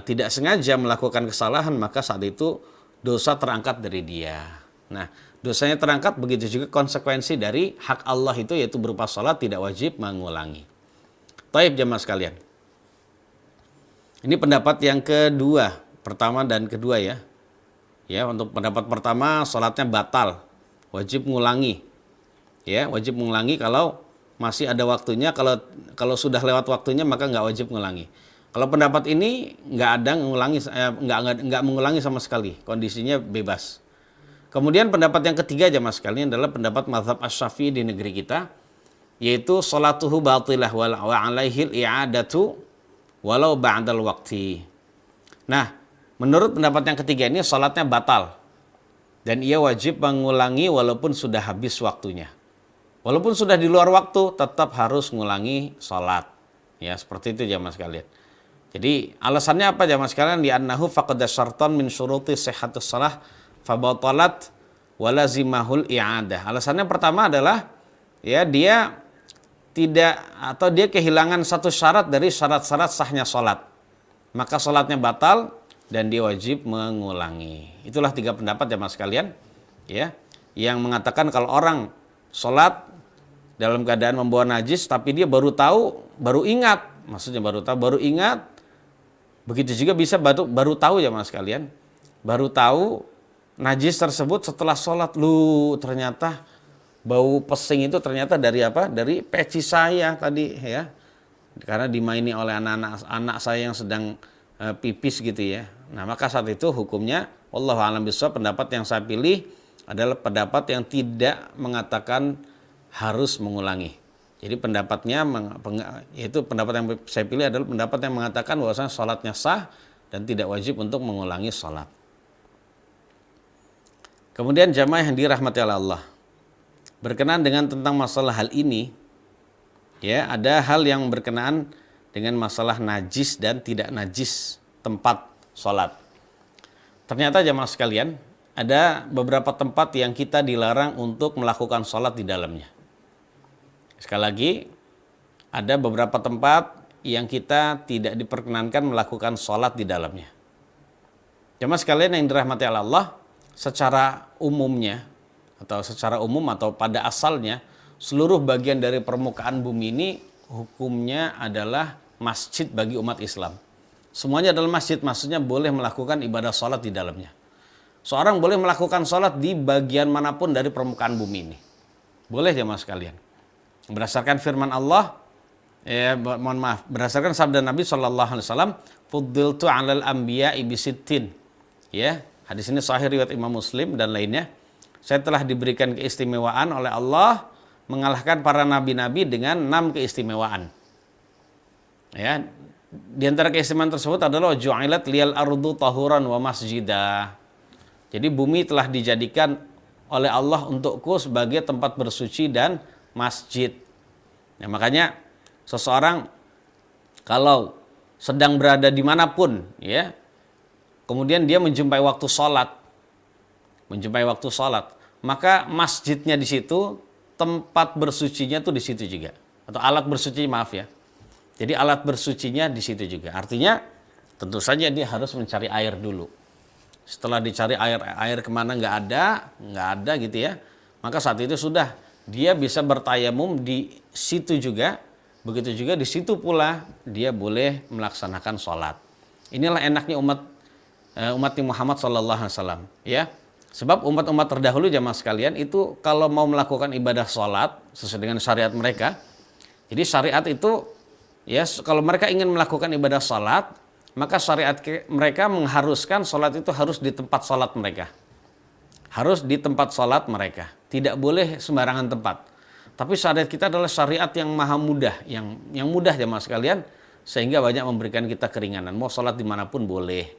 tidak sengaja melakukan kesalahan, maka saat itu dosa terangkat dari dia. Nah, dosanya terangkat, begitu juga konsekuensi dari hak Allah itu, yaitu berupa sholat tidak wajib mengulangi. Taib jamaah sekalian. Ini pendapat yang kedua, pertama dan kedua ya. Ya, untuk pendapat pertama sholatnya batal, wajib mengulangi. Ya, wajib mengulangi kalau masih ada waktunya. Kalau sudah lewat waktunya maka nggak wajib mengulangi. Kalau pendapat ini nggak ada nggak mengulangi sama sekali, kondisinya bebas. Kemudian pendapat yang ketiga jamaah sekalian adalah pendapat mazhab Asy-Syafi'i di negeri kita, yaitu sholatuhu batilah wa alaihil i'adatu walau ba'dal waqti. Nah, menurut pendapat yang ketiga ini sholatnya batal dan ia wajib mengulangi walaupun sudah habis waktunya. Walaupun sudah di luar waktu, tetap harus mengulangi sholat. Ya, seperti itu jamaah sekalian. Jadi alasannya apa jamaah sekalian? Di annahu faqada syartan min syuruti sihhatus shalah fabatalat walazimahul i'adah. Alasannya pertama adalah ya dia kehilangan satu syarat dari syarat-syarat sahnya sholat. Maka sholatnya batal dan dia wajib mengulangi. Itulah tiga pendapat jamaah sekalian ya, yang mengatakan kalau orang sholat dalam keadaan membawa najis tapi dia baru ingat. Begitu juga bisa baru tahu jamaah sekalian. Baru tahu najis tersebut setelah sholat. Ternyata bau pesing itu ternyata dari apa? Dari peci saya tadi ya. Karena dimaini oleh anak saya yang sedang pipis gitu ya. Nah, maka saat itu hukumnya wallahu a'lam bishawab, pendapat yang saya pilih adalah pendapat yang tidak mengatakan harus mengulangi. Jadi pendapatnya yaitu pendapat yang saya pilih adalah pendapat yang mengatakan bahwasanya sholatnya sah dan tidak wajib untuk mengulangi sholat. Kemudian jamaah yang dirahmati Allah, berkenaan dengan tentang masalah hal ini, ya ada hal yang berkenaan dengan masalah najis dan tidak najis tempat sholat. Ternyata jamaah sekalian, ada beberapa tempat yang kita dilarang untuk melakukan sholat di dalamnya. Sekali lagi, ada beberapa tempat yang kita tidak diperkenankan melakukan sholat di dalamnya. Jemaah sekalian yang dirahmati Allah, secara umumnya atau secara umum atau pada asalnya seluruh bagian dari permukaan bumi ini hukumnya adalah masjid bagi umat Islam. Semuanya adalah masjid, maksudnya boleh melakukan ibadah sholat di dalamnya. Seorang boleh melakukan sholat di bagian manapun dari permukaan bumi ini. Boleh jemaah sekalian. Berdasarkan firman Allah, berdasarkan sabda Nabi SAW, fuddiltu 'alal anbiya'i bisittin. Ya, hadis ini sahih riwayat Imam Muslim dan lainnya. Saya telah diberikan keistimewaan oleh Allah mengalahkan para nabi-nabi dengan 6 keistimewaan. Ya, di antara keistimewaan tersebut adalah ju'ilat liyal ardu tahuran wa masjidah. Jadi bumi telah dijadikan oleh Allah untukku sebagai tempat bersuci dan masjid. Ya, makanya seseorang kalau sedang berada dimanapun, ya, kemudian dia menjumpai waktu sholat, maka masjidnya di situ, tempat bersucinya tuh di situ juga, atau alat bersuci, maaf ya. Jadi alat bersucinya di situ juga. Artinya tentu saja dia harus mencari air dulu. Setelah dicari air kemana nggak ada gitu ya, maka saat itu sudah dia bisa bertayamum di situ juga. Begitu juga di situ pula dia boleh melaksanakan sholat. Inilah enaknya umat Muhammad SAW, ya. Sebab umat-umat terdahulu jamaah sekalian itu kalau mau melakukan ibadah sholat sesuai dengan syariat mereka, jadi syariat itu, ya, kalau mereka ingin melakukan ibadah sholat, maka syariat mereka mengharuskan sholat itu harus di tempat sholat mereka. Harus di tempat sholat mereka. Tidak boleh sembarangan tempat. Tapi syariat kita adalah syariat yang maha mudah, yang mudah jemaah sekalian, sehingga banyak memberikan kita keringanan. Mau sholat dimanapun boleh,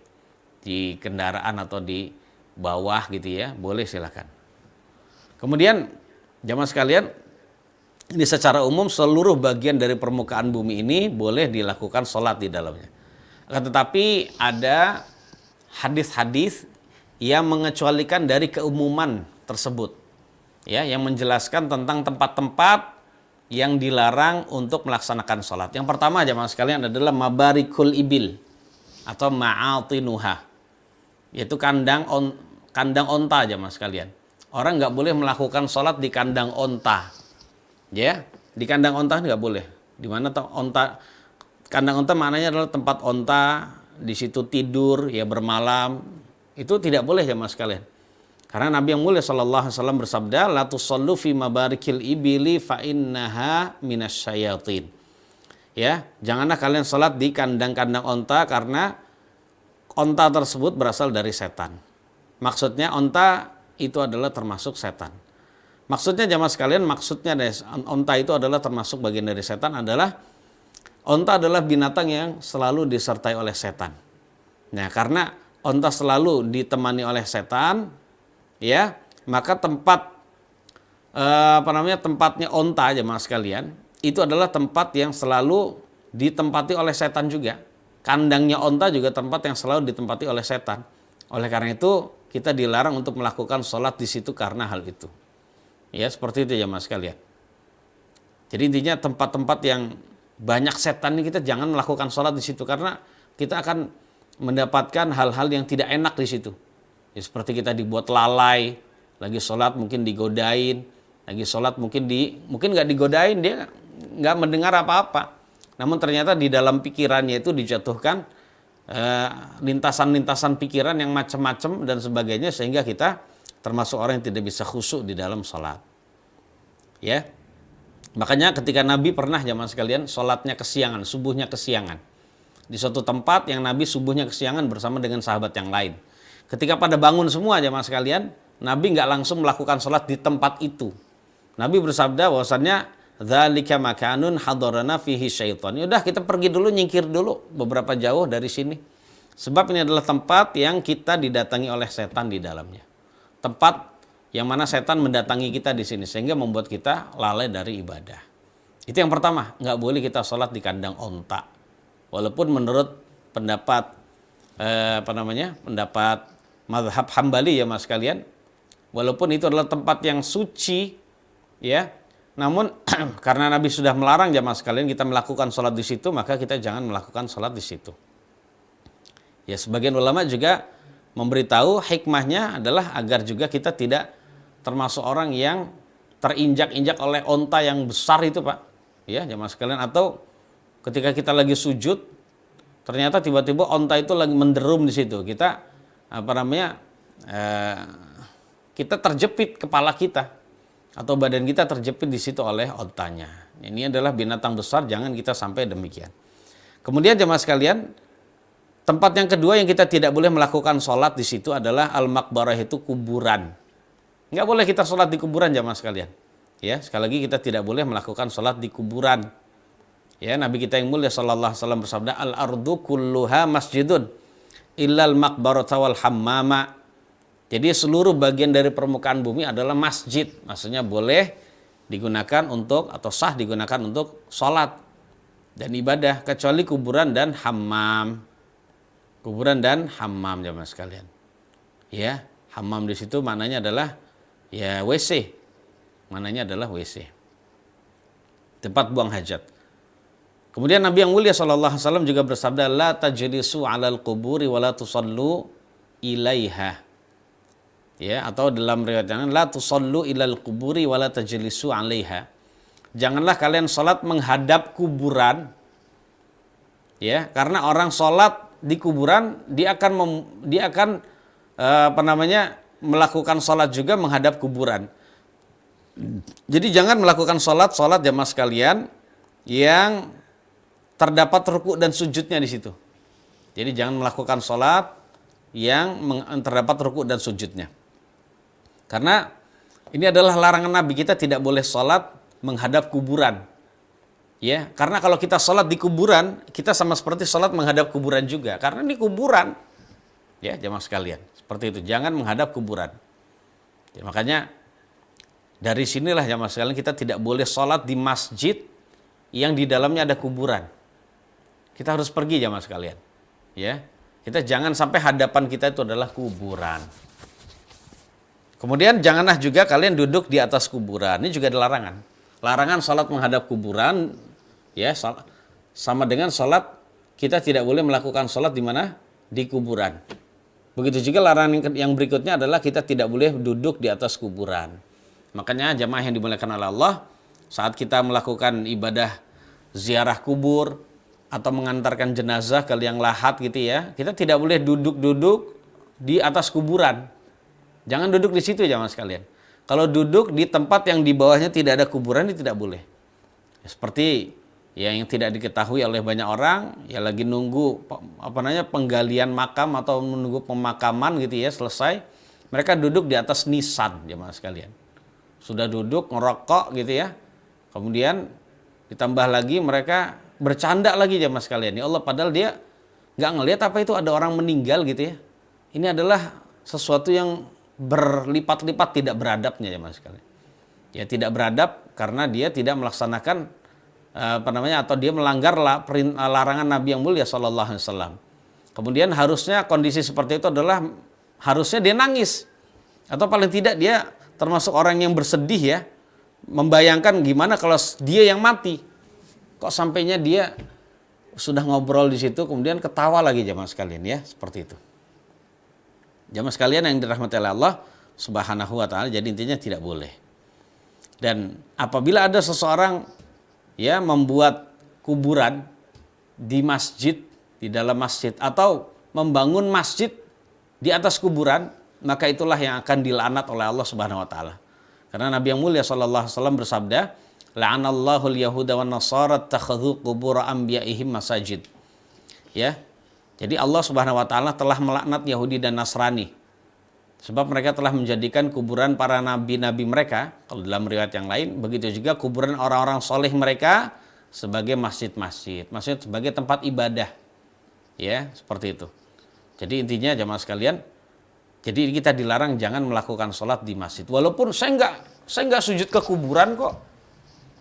di kendaraan atau di bawah gitu ya, boleh silakan. Kemudian jemaah sekalian, ini secara umum seluruh bagian dari permukaan bumi ini boleh dilakukan sholat di dalamnya. Akan tetapi ada hadis-hadis yang mengecualikan dari keumuman tersebut. Ya, yang menjelaskan tentang tempat-tempat yang dilarang untuk melaksanakan sholat. Yang pertama jemaah sekalian adalah mabarikul ibil atau ma'atinuha, yaitu kandang onta jemaah sekalian. Orang nggak boleh melakukan sholat di kandang onta, ya, di kandang onta nggak boleh. Di mana onta, kandang onta maknanya adalah tempat onta di situ tidur, ya, bermalam, itu tidak boleh jemaah sekalian. Karena Nabi yang mulia sallallahu alaihi wasallam bersabda, la tusallu fi mabarikil ibili fa innaha minasyayatin. Ya, janganlah kalian salat di kandang-kandang onta karena onta tersebut berasal dari setan. Maksudnya onta itu adalah termasuk setan. Maksudnya jamaah sekalian, maksudnya onta itu adalah termasuk bagian dari setan adalah onta adalah binatang yang selalu disertai oleh setan. Nah, karena onta selalu ditemani oleh setan, ya, maka tempatnya onta jemaah sekalian itu adalah tempat yang selalu ditempati oleh setan juga. Kandangnya onta juga tempat yang selalu ditempati oleh setan. Oleh karena itu kita dilarang untuk melakukan sholat di situ karena hal itu. Ya, seperti itu jemaah sekalian. Jadi intinya tempat-tempat yang banyak setan ini kita jangan melakukan sholat di situ karena kita akan mendapatkan hal-hal yang tidak enak di situ. Ya, seperti kita dibuat lalai, lagi sholat mungkin digodain, lagi sholat mungkin nggak digodain, dia nggak mendengar apa-apa. Namun ternyata di dalam pikirannya itu dijatuhkan lintasan-lintasan pikiran yang macam-macam dan sebagainya, sehingga kita termasuk orang yang tidak bisa khusyuk di dalam sholat. Ya, makanya ketika Nabi pernah jamaah sekalian sholatnya kesiangan, subuhnya kesiangan di suatu tempat yang Nabi subuhnya kesiangan bersama dengan sahabat yang lain. Ketika pada bangun semua jamaah sekalian, Nabi nggak langsung melakukan sholat di tempat itu. Nabi bersabda bahwasannya dzalika makanun hadarana fihi syaitan. Yaudah kita pergi dulu, nyingkir dulu beberapa jauh dari sini. Sebab ini adalah tempat yang kita didatangi oleh setan di dalamnya. Tempat yang mana setan mendatangi kita di sini sehingga membuat kita lalai dari ibadah. Itu yang pertama, nggak boleh kita sholat di kandang onta. Walaupun menurut pendapat pendapat mazhab Hambali ya mas kalian, walaupun itu adalah tempat yang suci, ya, Namun karena Nabi sudah melarang jamaah sekalian kita melakukan sholat di situ, maka kita jangan melakukan sholat di situ. Ya, sebagian ulama juga memberitahu hikmahnya adalah agar juga kita tidak termasuk orang yang terinjak-injak oleh onta yang besar itu, Pak. Ya, jamaah sekalian, atau ketika kita lagi sujud ternyata tiba-tiba onta itu lagi menderum di situ. Kita kita terjepit kepala kita atau badan kita terjepit di situ oleh ontanya. Ini adalah binatang besar, jangan kita sampai demikian. Kemudian jemaah sekalian, tempat yang kedua yang kita tidak boleh melakukan sholat di situ adalah al-maqbarah, itu kuburan. Nggak boleh kita sholat di kuburan jemaah sekalian. Ya, sekali lagi kita tidak boleh melakukan sholat di kuburan. Ya, Nabi kita yang mulia sallallahu alaihi wasallam bersabda, al-ardu kulluha masjidun illal maqbarata wal hammama. Jadi seluruh bagian dari permukaan bumi adalah masjid. Maksudnya boleh digunakan untuk atau sah digunakan untuk sholat dan ibadah, kecuali kuburan dan hammam. Kuburan dan hammam jemaah sekalian. Ya, hammam di situ maknanya adalah ya WC. Maknanya adalah WC. Tempat buang hajat. Kemudian Nabi yang mulia sallallahu alaihi wasallam juga bersabda, la tajlisu 'alal quburi wa la tusallu ilaiha. Ya, atau dalam riwayat yang lain, la tusallu ilal quburi wa la tajlisu 'alaiha. Janganlah kalian salat menghadap kuburan. Ya, karena orang salat di kuburan dia akan melakukan salat juga menghadap kuburan. Jadi jangan melakukan salat jamaah sekalian yang terdapat ruku dan sujudnya di situ. Jadi jangan melakukan sholat yang terdapat ruku dan sujudnya. Karena ini adalah larangan Nabi, kita tidak boleh sholat menghadap kuburan. Ya, karena kalau kita sholat di kuburan, kita sama seperti sholat menghadap kuburan juga. Karena ini kuburan. Ya, jamaah sekalian. Seperti itu, jangan menghadap kuburan. Ya, makanya dari sinilah jamaah sekalian kita tidak boleh sholat di masjid yang di dalamnya ada kuburan. Kita harus pergi jamaah sekalian. Ya. Kita jangan sampai hadapan kita itu adalah kuburan. Kemudian janganlah juga kalian duduk di atas kuburan. Ini juga ada larangan. Larangan salat menghadap kuburan ya sama dengan salat kita tidak boleh melakukan salat di mana? Di kuburan. Begitu juga larangan yang berikutnya adalah kita tidak boleh duduk di atas kuburan. Makanya jamaah yang dimuliakan oleh Allah, saat kita melakukan ibadah ziarah kubur atau mengantarkan jenazah ke liang lahat gitu ya, kita tidak boleh duduk-duduk di atas kuburan. Jangan duduk di situ jamaah sekalian. Kalau duduk di tempat yang di bawahnya tidak ada kuburan, itu tidak boleh. Ya, seperti yang tidak diketahui oleh banyak orang, ya lagi nunggu penggalian makam atau menunggu pemakaman gitu ya selesai, mereka duduk di atas nisan jamaah sekalian. Sudah duduk ngerokok gitu ya. Kemudian ditambah lagi mereka bercanda lagi jamaah sekalian. Ya Allah, padahal dia nggak ngelihat apa itu ada orang meninggal gitu ya. Ini adalah sesuatu yang berlipat-lipat tidak beradabnya jamaah sekalian. Ya tidak beradab karena dia tidak melaksanakan atau dia melanggar larangan Nabi yang mulia sallallahu alaihi wasallam. Kemudian harusnya kondisi seperti itu adalah harusnya dia nangis atau paling tidak dia termasuk orang yang bersedih ya, membayangkan gimana kalau dia yang mati. Kok sampainya dia sudah ngobrol di situ kemudian ketawa lagi jamaah sekalian ya, seperti itu. Jamaah sekalian yang dirahmati oleh Allah Subhanahu wa taala, jadi intinya tidak boleh. Dan apabila ada seseorang ya membuat kuburan di masjid, di dalam masjid atau membangun masjid di atas kuburan, maka itulah yang akan dilaknat oleh Allah Subhanahu wa taala. Karena Nabi yang mulia sallallahu alaihi wasallam bersabda, la'anallahu al-yahuda wan nasara takhadhu qubur anbiya'ihim masajid. Ya. Jadi Allah Subhanahu wa taala telah melaknat Yahudi dan Nasrani. Sebab mereka telah menjadikan kuburan para nabi-nabi mereka, kalau dalam riwayat yang lain, begitu juga kuburan orang-orang soleh mereka sebagai masjid-masjid, maksudnya sebagai tempat ibadah. Ya, seperti itu. Jadi intinya jamaah sekalian, jadi kita dilarang jangan melakukan sholat di masjid. Walaupun saya nggak sujud ke kuburan kok.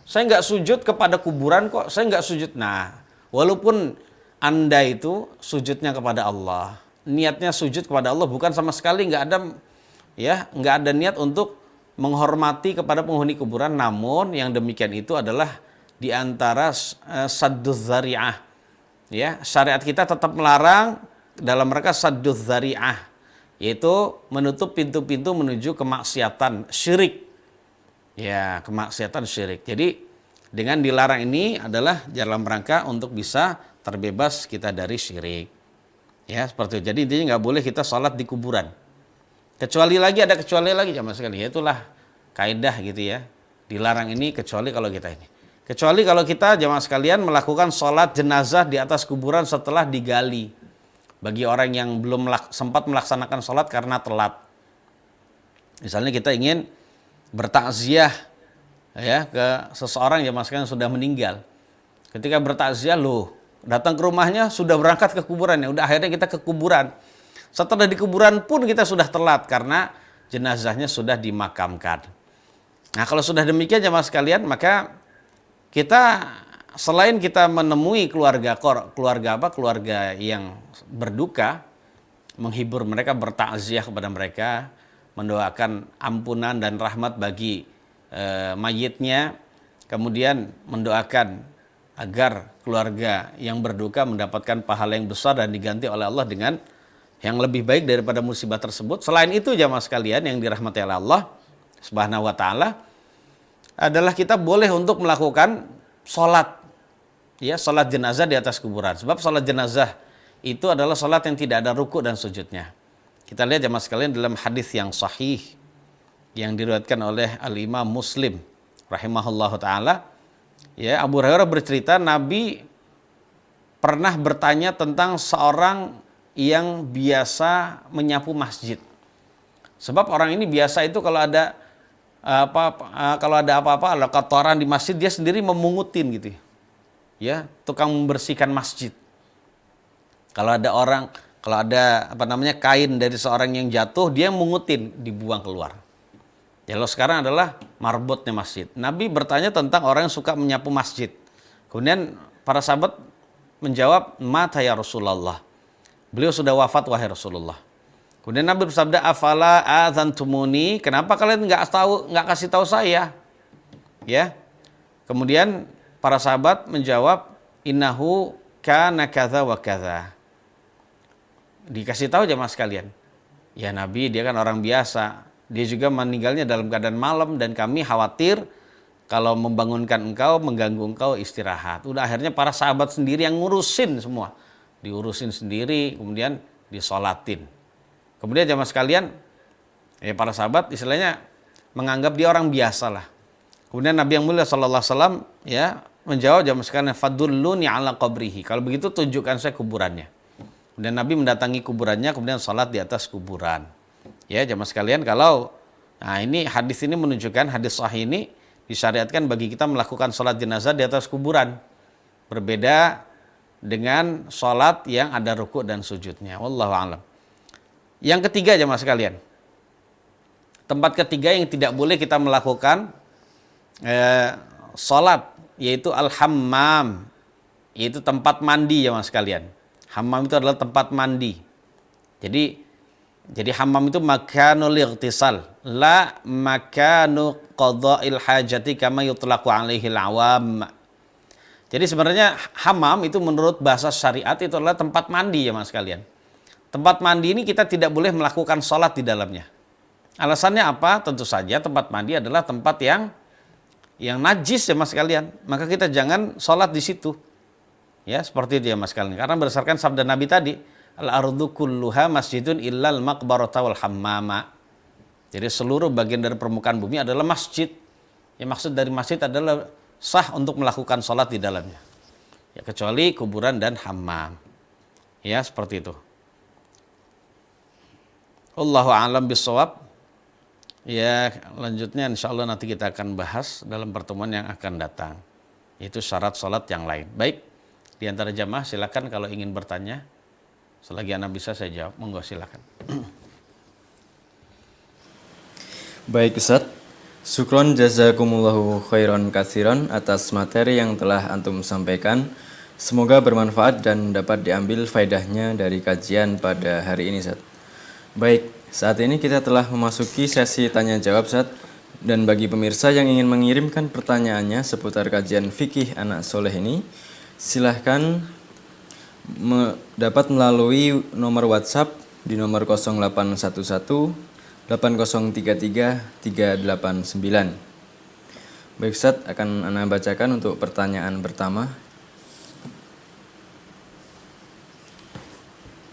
Saya nggak sujud kepada kuburan kok. Saya nggak sujud. Nah, walaupun Anda itu sujudnya kepada Allah, niatnya sujud kepada Allah, bukan sama sekali nggak ada niat untuk menghormati kepada penghuni kuburan, namun yang demikian itu adalah di antara sadduz zari'ah. Ya, syariat kita tetap melarang dalam rangka sadduz zari'ah, yaitu menutup pintu-pintu menuju kemaksiatan syirik. Ya, kemaksiatan syirik. Jadi dengan dilarang ini adalah dalam rangka untuk bisa terbebas kita dari syirik. Ya, seperti itu. Jadi intinya nggak boleh kita sholat di kuburan. Kecuali lagi, ada kecuali lagi jamaah sekalian. Itulah kaidah gitu ya. Dilarang ini kecuali kalau kita ini. Kecuali kalau kita jamaah sekalian melakukan sholat jenazah di atas kuburan setelah digali. Bagi orang yang belum sempat melaksanakan sholat karena telat. Misalnya kita ingin bertakziah ya ke seseorang jamaah sekalian yang sudah meninggal. Ketika bertakziah, loh, datang ke rumahnya sudah berangkat ke kuburan, ya udah akhirnya kita ke kuburan. Setelah di kuburan pun kita sudah telat karena jenazahnya sudah dimakamkan. Nah, kalau sudah demikian jamaah sekalian, maka kita selain kita menemui keluarga yang berduka, menghibur mereka, bertakziah kepada mereka, mendoakan ampunan dan rahmat bagi mayitnya, kemudian mendoakan agar keluarga yang berduka mendapatkan pahala yang besar dan diganti oleh Allah dengan yang lebih baik daripada musibah tersebut. Selain itu jamaah sekalian yang dirahmati oleh Allah Subhanahu wa taala, adalah kita boleh untuk melakukan sholat, ya, sholat jenazah di atas kuburan. Sebab sholat jenazah itu adalah sholat yang tidak ada ruku dan sujudnya. Kita lihat jamaah sekalian dalam hadis yang sahih yang diriwayatkan oleh Al-Imam Muslim rahimahullahu taala. Ya, Abu Hurairah bercerita Nabi pernah bertanya tentang seorang yang biasa menyapu masjid. Sebab orang ini biasa itu kalau ada apa-apa, ada kotoran di masjid, dia sendiri memungutin gitu. Ya, tukang membersihkan masjid. Kalau ada kain dari seorang yang jatuh, dia mengutin, dibuang keluar. Ya, lo sekarang adalah marbotnya masjid. Nabi bertanya tentang orang yang suka menyapu masjid. Kemudian para sahabat menjawab, "Mata ya Rasulullah." Beliau sudah wafat wahai Rasulullah. Kemudian Nabi bersabda, "Afala adzantumuni?" Kenapa kalian nggak kasih tahu saya? Ya. Kemudian para sahabat menjawab, "Innahu kana kadza wa kadza." Dikasih tahu jemaah sekalian. Ya Nabi, dia kan orang biasa. Dia juga meninggalnya dalam keadaan malam dan kami khawatir kalau membangunkan engkau, mengganggu engkau istirahat. Udah akhirnya para sahabat sendiri yang ngurusin semua. Diurusin sendiri, kemudian disolatin. Kemudian jemaah sekalian, ya para sahabat istilahnya menganggap dia orang biasa lah. Kemudian Nabi yang mulia sallallahu alaihi wasallam ya menjawab jemaah sekalian, "Fadulluni ala qabrihi." Kalau begitu tunjukkan saya kuburannya. Kemudian Nabi mendatangi kuburannya, kemudian salat di atas kuburan. Ya jemaah sekalian, ini hadis ini menunjukkan, hadis sahih ini disyariatkan bagi kita melakukan salat jenazah di atas kuburan. Berbeda dengan sholat yang ada ruku dan sujudnya. Wallahu a'lam. Yang ketiga jemaah sekalian, tempat ketiga yang tidak boleh kita melakukan sholat, yaitu al-hammam, yaitu tempat mandi jemaah sekalian. Hammam itu adalah tempat mandi. Jadi hammam itu makanul ightisal, la makanu qada'il hajati kama yutlaqu alaihi al-awam. Jadi sebenarnya hammam itu menurut bahasa syariat itu adalah tempat mandi ya mas sekalian. Tempat mandi ini kita tidak boleh melakukan sholat di dalamnya. Alasannya apa? Tentu saja tempat mandi adalah tempat yang najis ya mas sekalian. Maka kita jangan sholat di situ. Ya seperti itu ya mas sekalian. Karena berdasarkan sabda Nabi tadi, al-ardu kulluha masjidun illal maqbarata wal hammama. Jadi seluruh bagian dari permukaan bumi adalah masjid. Yang maksud dari masjid adalah sah untuk melakukan sholat di dalamnya. Ya kecuali kuburan dan hammam. Ya seperti itu. Allahu a'lam bishawab. Ya lanjutnya insya Allah nanti kita akan bahas dalam pertemuan yang akan datang. Itu syarat sholat yang lain. Baik, di antara jamaah silakan kalau ingin bertanya. Selagi anak bisa saya jawab, monggo silakan. Baik Ustaz, syukron jazakumullahu khairan katsiran atas materi yang telah antum sampaikan. Semoga bermanfaat dan dapat diambil faedahnya dari kajian pada hari ini Ustaz. Baik, saat ini kita telah memasuki sesi tanya jawab Ustaz. Dan bagi pemirsa yang ingin mengirimkan pertanyaannya seputar kajian fikih anak soleh ini, silahkan dapat melalui nomor WhatsApp di nomor 0811 8033 389. Baik Ustaz, akan Ana bacakan untuk pertanyaan pertama.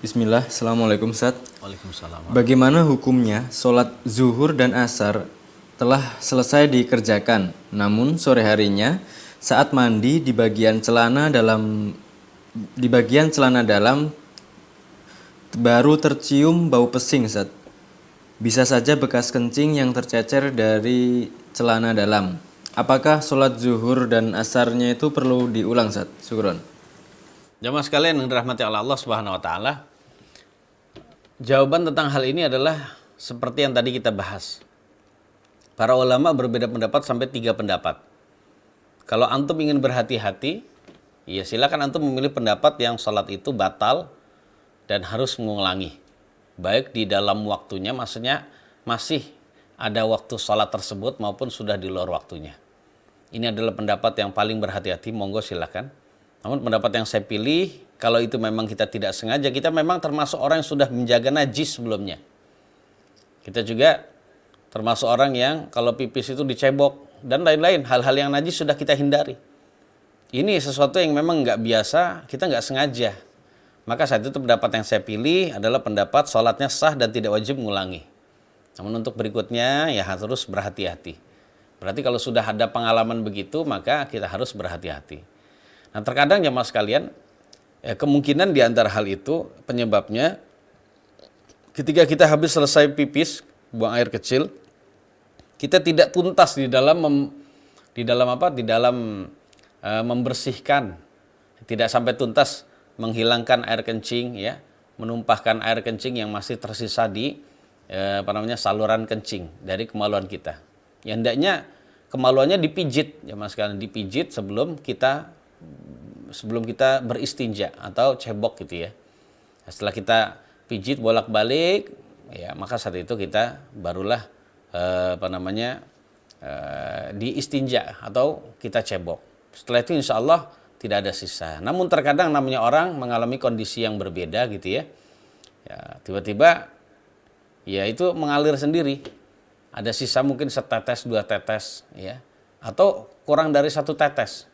Bismillah, Assalamualaikum Ustaz. Waalaikumsalam. Bagaimana hukumnya sholat zuhur dan asar telah selesai dikerjakan, namun sore harinya saat mandi di bagian celana dalam baru tercium bau pesing Ustaz. Bisa saja bekas kencing yang tercecer dari celana dalam. Apakah sholat zuhur dan asarnya itu perlu diulang Ustaz? Syukron. Jamaah sekalian yang dirahmati oleh Allah Subhanahu wa taala. Jawaban tentang hal ini adalah seperti yang tadi kita bahas. Para ulama berbeda pendapat sampai 3 pendapat. Kalau antum ingin berhati-hati, ya silakan antum memilih pendapat yang sholat itu batal dan harus mengulangi. Baik di dalam waktunya, maksudnya masih ada waktu sholat tersebut maupun sudah di luar waktunya. Ini adalah pendapat yang paling berhati-hati, monggo silakan. Namun pendapat yang saya pilih, kalau itu memang kita tidak sengaja, kita memang termasuk orang yang sudah menjaga najis sebelumnya. Kita juga termasuk orang yang kalau pipis itu dicebok dan lain-lain, hal-hal yang najis sudah kita hindari. Ini sesuatu yang memang nggak biasa, kita nggak sengaja. Maka saat itu pendapat yang saya pilih adalah pendapat sholatnya sah dan tidak wajib mengulangi. Namun untuk berikutnya ya harus berhati-hati. Berarti kalau sudah ada pengalaman begitu, maka kita harus berhati-hati. Nah terkadang jamaah sekalian, kemungkinan di antara hal itu penyebabnya ketika kita habis selesai pipis, buang air kecil, kita tidak tuntas di dalam membersihkan, tidak sampai tuntas menghilangkan air kencing, ya, menumpahkan air kencing yang masih tersisa di saluran kencing dari kemaluan kita. Ya hendaknya kemaluannya dipijit, ya mas sekalian, dipijit sebelum kita beristinja atau cebok gitu ya. Setelah kita pijit bolak-balik, ya maka saat itu kita barulah diistinja atau kita cebok. Setelah itu insya Allah tidak ada sisa. Namun terkadang namanya orang mengalami kondisi yang berbeda gitu ya. Ya tiba-tiba ya itu mengalir sendiri. Ada sisa mungkin setetes, 2 tetes, ya, atau kurang dari 1 tetes.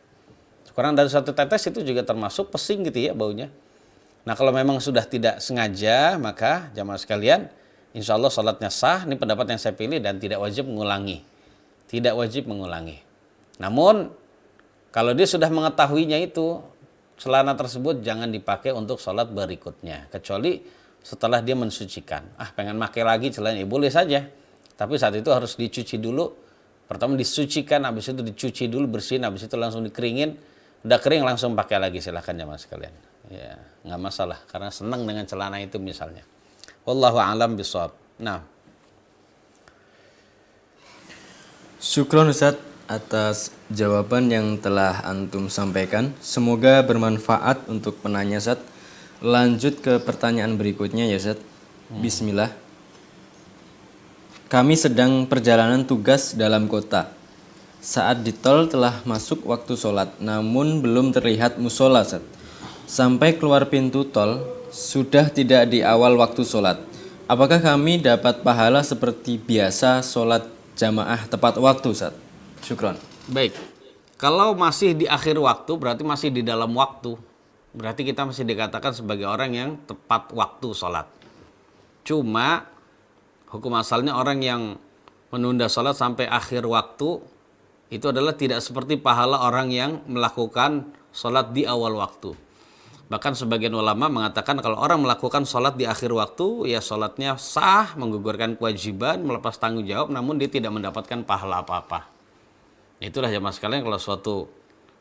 Kurang dari 1 tetes itu juga termasuk pesing gitu ya baunya. Nah kalau memang sudah tidak sengaja, maka jamaah sekalian, insya Allah sholatnya sah. Ini pendapat yang saya pilih dan tidak wajib mengulangi. Tidak wajib mengulangi. Namun kalau dia sudah mengetahuinya itu, celana tersebut jangan dipakai untuk sholat berikutnya. Kecuali setelah dia mensucikan. Pengen pakai lagi celana, ya boleh saja. Tapi saat itu harus dicuci dulu. Pertama disucikan, habis itu dicuci dulu, bersihin, habis itu langsung dikeringin. Udah kering langsung pakai lagi, silahkan jamaah sekalian. Ya, nggak masalah karena senang dengan celana itu misalnya. Wallahu a'lam bishawab. Nah, Syukron Ustaz atas jawaban yang telah antum sampaikan. Semoga bermanfaat untuk penanya Ustaz. Lanjut ke pertanyaan berikutnya ya Ustaz. Bismillah. Kami sedang perjalanan tugas dalam kota. Saat di tol telah masuk waktu sholat, namun belum terlihat musola Ustaz. Sampai keluar pintu tol, sudah tidak di awal waktu sholat. Apakah kami dapat pahala seperti biasa sholat jamaah tepat waktu Ustaz? Syukron. baik. Kalau masih di akhir waktu, berarti masih di dalam waktu. Berarti kita masih dikatakan sebagai orang yang tepat waktu sholat. Cuma hukum asalnya orang yang menunda sholat sampai akhir waktu itu adalah tidak seperti pahala orang yang melakukan sholat di awal waktu. Bahkan sebagian ulama mengatakan kalau orang melakukan sholat di akhir waktu, ya sholatnya sah, menggugurkan kewajiban, melepas tanggung jawab, namun dia tidak mendapatkan pahala apa-apa. Itulah jamaah sekalian, kalau suatu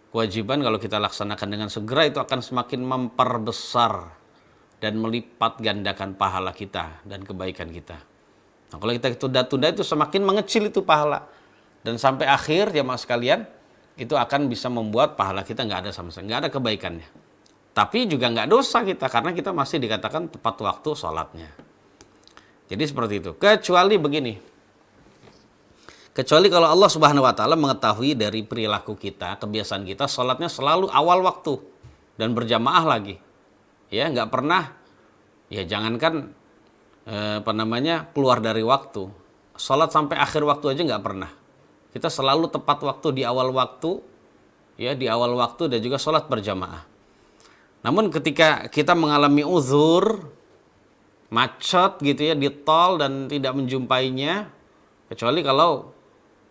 kewajiban kalau kita laksanakan dengan segera itu akan semakin memperbesar dan melipat gandakan pahala kita dan kebaikan kita. Nah, kalau kita tunda-tunda itu semakin mengecil itu pahala. Dan sampai akhir jamaah sekalian, itu akan bisa membuat pahala kita nggak ada sama sekali, nggak ada kebaikannya. Tapi juga nggak dosa kita, karena kita masih dikatakan tepat waktu sholatnya. Jadi seperti itu. Kecuali begini, Kecuali kalau Allah Subhanahu wa taala mengetahui dari perilaku kita, kebiasaan kita salatnya selalu awal waktu dan berjamaah lagi. Ya, nggak pernah, ya jangankan keluar dari waktu. Salat sampai akhir waktu aja nggak pernah. Kita selalu tepat waktu di awal waktu, ya di awal waktu, dan juga salat berjamaah. Namun ketika kita mengalami uzur, macet gitu ya di tol dan tidak menjumpainya, kecuali kalau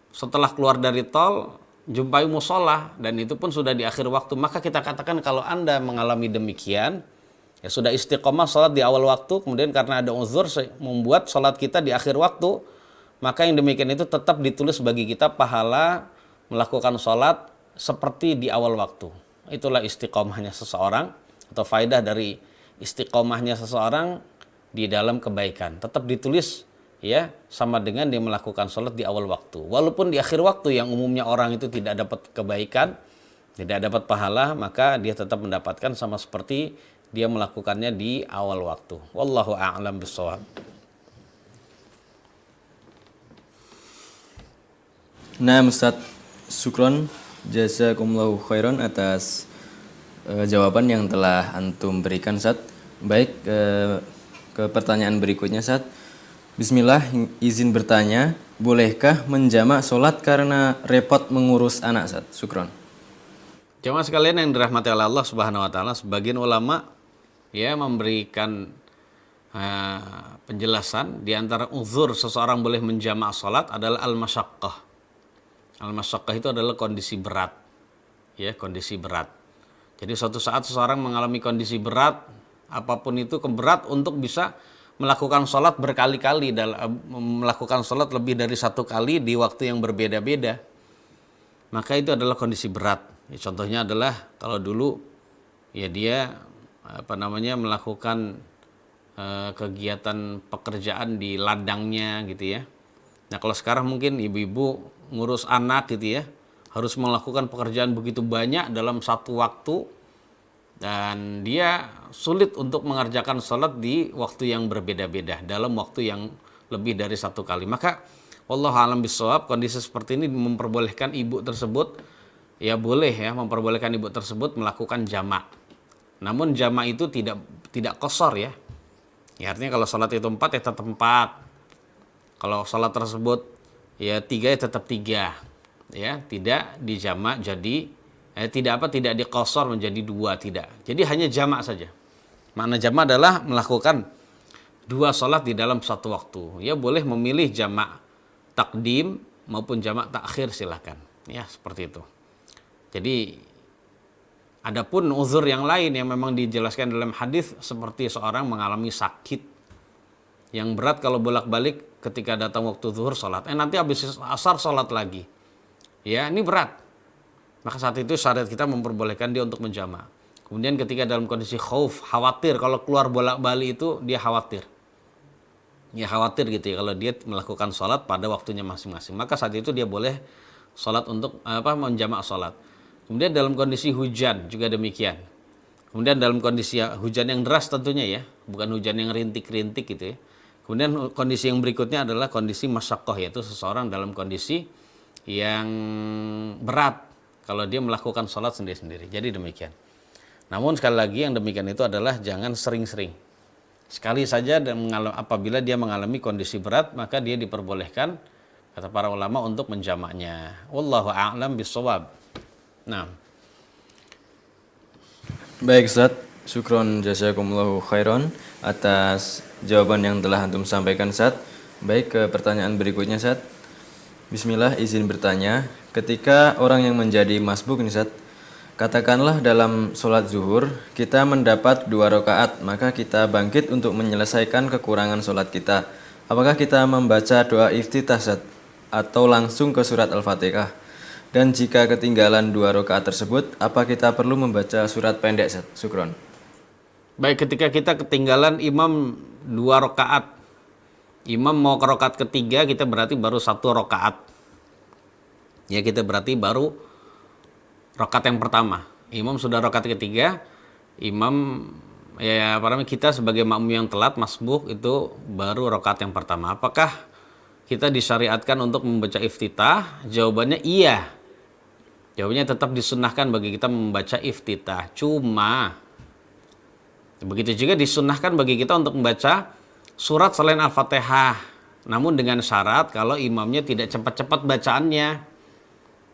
setelah keluar dari tol jumpai musola dan itu pun sudah di akhir waktu, maka kita katakan kalau Anda mengalami demikian, ya sudah istiqomah sholat di awal waktu, kemudian karena ada uzur membuat sholat kita di akhir waktu, maka yang demikian itu tetap ditulis bagi kita pahala melakukan sholat seperti di awal waktu. Itulah istiqomahnya seseorang, atau faedah dari istiqomahnya seseorang di dalam kebaikan. Tetap ditulis ya sama dengan dia melakukan sholat di awal waktu. Walaupun di akhir waktu yang umumnya orang itu tidak dapat kebaikan, tidak dapat pahala, maka dia tetap mendapatkan sama seperti dia melakukannya di awal waktu. Wallahu a'lam bishawab. Nah, Ustadz, syukron jazakumullahu khairan atas jawaban yang telah antum berikan, Ustadz. Baik, ke pertanyaan berikutnya, Ustadz. Bismillah, izin bertanya, bolehkah menjamak sholat karena repot mengurus anak, Ustadz? Syukron. Jamaah sekalian yang dirahmati oleh Allah Subhanahu wa taala, sebagian ulama ya memberikan penjelasan di antara uzur seseorang boleh menjamak sholat adalah al-masyaqqah. Al-masyaqqah itu adalah kondisi berat. Ya, kondisi berat. Jadi suatu saat seseorang mengalami kondisi berat, apapun itu keberat untuk bisa melakukan sholat berkali-kali, melakukan sholat lebih dari satu kali di waktu yang berbeda-beda, maka itu adalah kondisi berat. Ya, contohnya adalah kalau dulu ya dia melakukan kegiatan pekerjaan di ladangnya gitu ya. Nah kalau sekarang mungkin ibu-ibu ngurus anak gitu ya, harus melakukan pekerjaan begitu banyak dalam satu waktu, dan dia sulit untuk mengerjakan sholat di waktu yang berbeda-beda dalam waktu yang lebih dari satu kali. Maka wallahu a'lam bishawab, kondisi seperti ini memperbolehkan ibu tersebut, ya boleh ya memperbolehkan ibu tersebut melakukan jamak. Namun jamak itu tidak qasar ya. Ya artinya kalau sholat itu 4 ya tetap 4. Kalau sholat tersebut ya 3 ya tetap 3. Ya, tidak dijamak jadi tidak diqasar menjadi 2, tidak. Jadi hanya jamak saja. Makna jamak adalah melakukan 2 sholat di dalam satu waktu. Ya boleh memilih jamak takdim maupun jamak takhir, silakan. Ya seperti itu. Jadi adapun uzur yang lain yang memang dijelaskan dalam hadis, seperti seorang mengalami sakit yang berat, kalau bolak-balik ketika datang waktu zuhur sholat, nanti habis asar sholat lagi. Ya ini berat. Maka saat itu syariat kita memperbolehkan dia untuk menjamak. Kemudian ketika dalam kondisi khauf, khawatir, kalau keluar bolak-balik itu dia khawatir. Ya khawatir gitu ya kalau dia melakukan sholat pada waktunya masing-masing. Maka saat itu dia boleh sholat untuk menjamak sholat. Kemudian dalam kondisi hujan juga demikian. Kemudian dalam kondisi hujan yang deras tentunya ya, bukan hujan yang rintik-rintik gitu ya. Kemudian kondisi yang berikutnya adalah kondisi masyaqqah, yaitu seseorang dalam kondisi yang berat kalau dia melakukan sholat sendiri-sendiri. Jadi demikian. Namun sekali lagi yang demikian itu adalah jangan sering-sering. Sekali saja dan apabila dia mengalami kondisi berat, maka dia diperbolehkan, kata para ulama, untuk menjamaknya. Wallahu a'lam bishawab. Nah. Baik Ustaz, syukron jazakumullahu khairan atas jawaban yang telah antum sampaikan, Ustaz. Baik, ke pertanyaan berikutnya, Ustaz. Bismillah, izin bertanya, ketika orang yang menjadi masbuk nih, Ustaz, katakanlah dalam sholat zuhur kita mendapat 2 rakaat, maka kita bangkit untuk menyelesaikan kekurangan sholat kita. Apakah kita membaca doa iftitah, Ustaz, atau langsung ke surat Al-Fatihah? Dan jika ketinggalan 2 rakaat tersebut, apa kita perlu membaca surat pendek, Ustaz? Syukron. Baik, ketika kita ketinggalan imam 2 rakaat, imam mau ke rakaat ketiga, kita berarti baru 1 rakaat. Ya, kita berarti baru rakaat yang pertama. Imam sudah rakaat ketiga, imam kita sebagai makmum yang telat masbuk itu baru rakaat yang pertama. Apakah kita disyariatkan untuk membaca iftitah? Jawabannya iya. Jawabannya tetap disunnahkan bagi kita membaca iftitah. Cuma begitu juga disunnahkan bagi kita untuk membaca surat selain Al-Fatihah. Namun dengan syarat kalau imamnya tidak cepat-cepat bacaannya.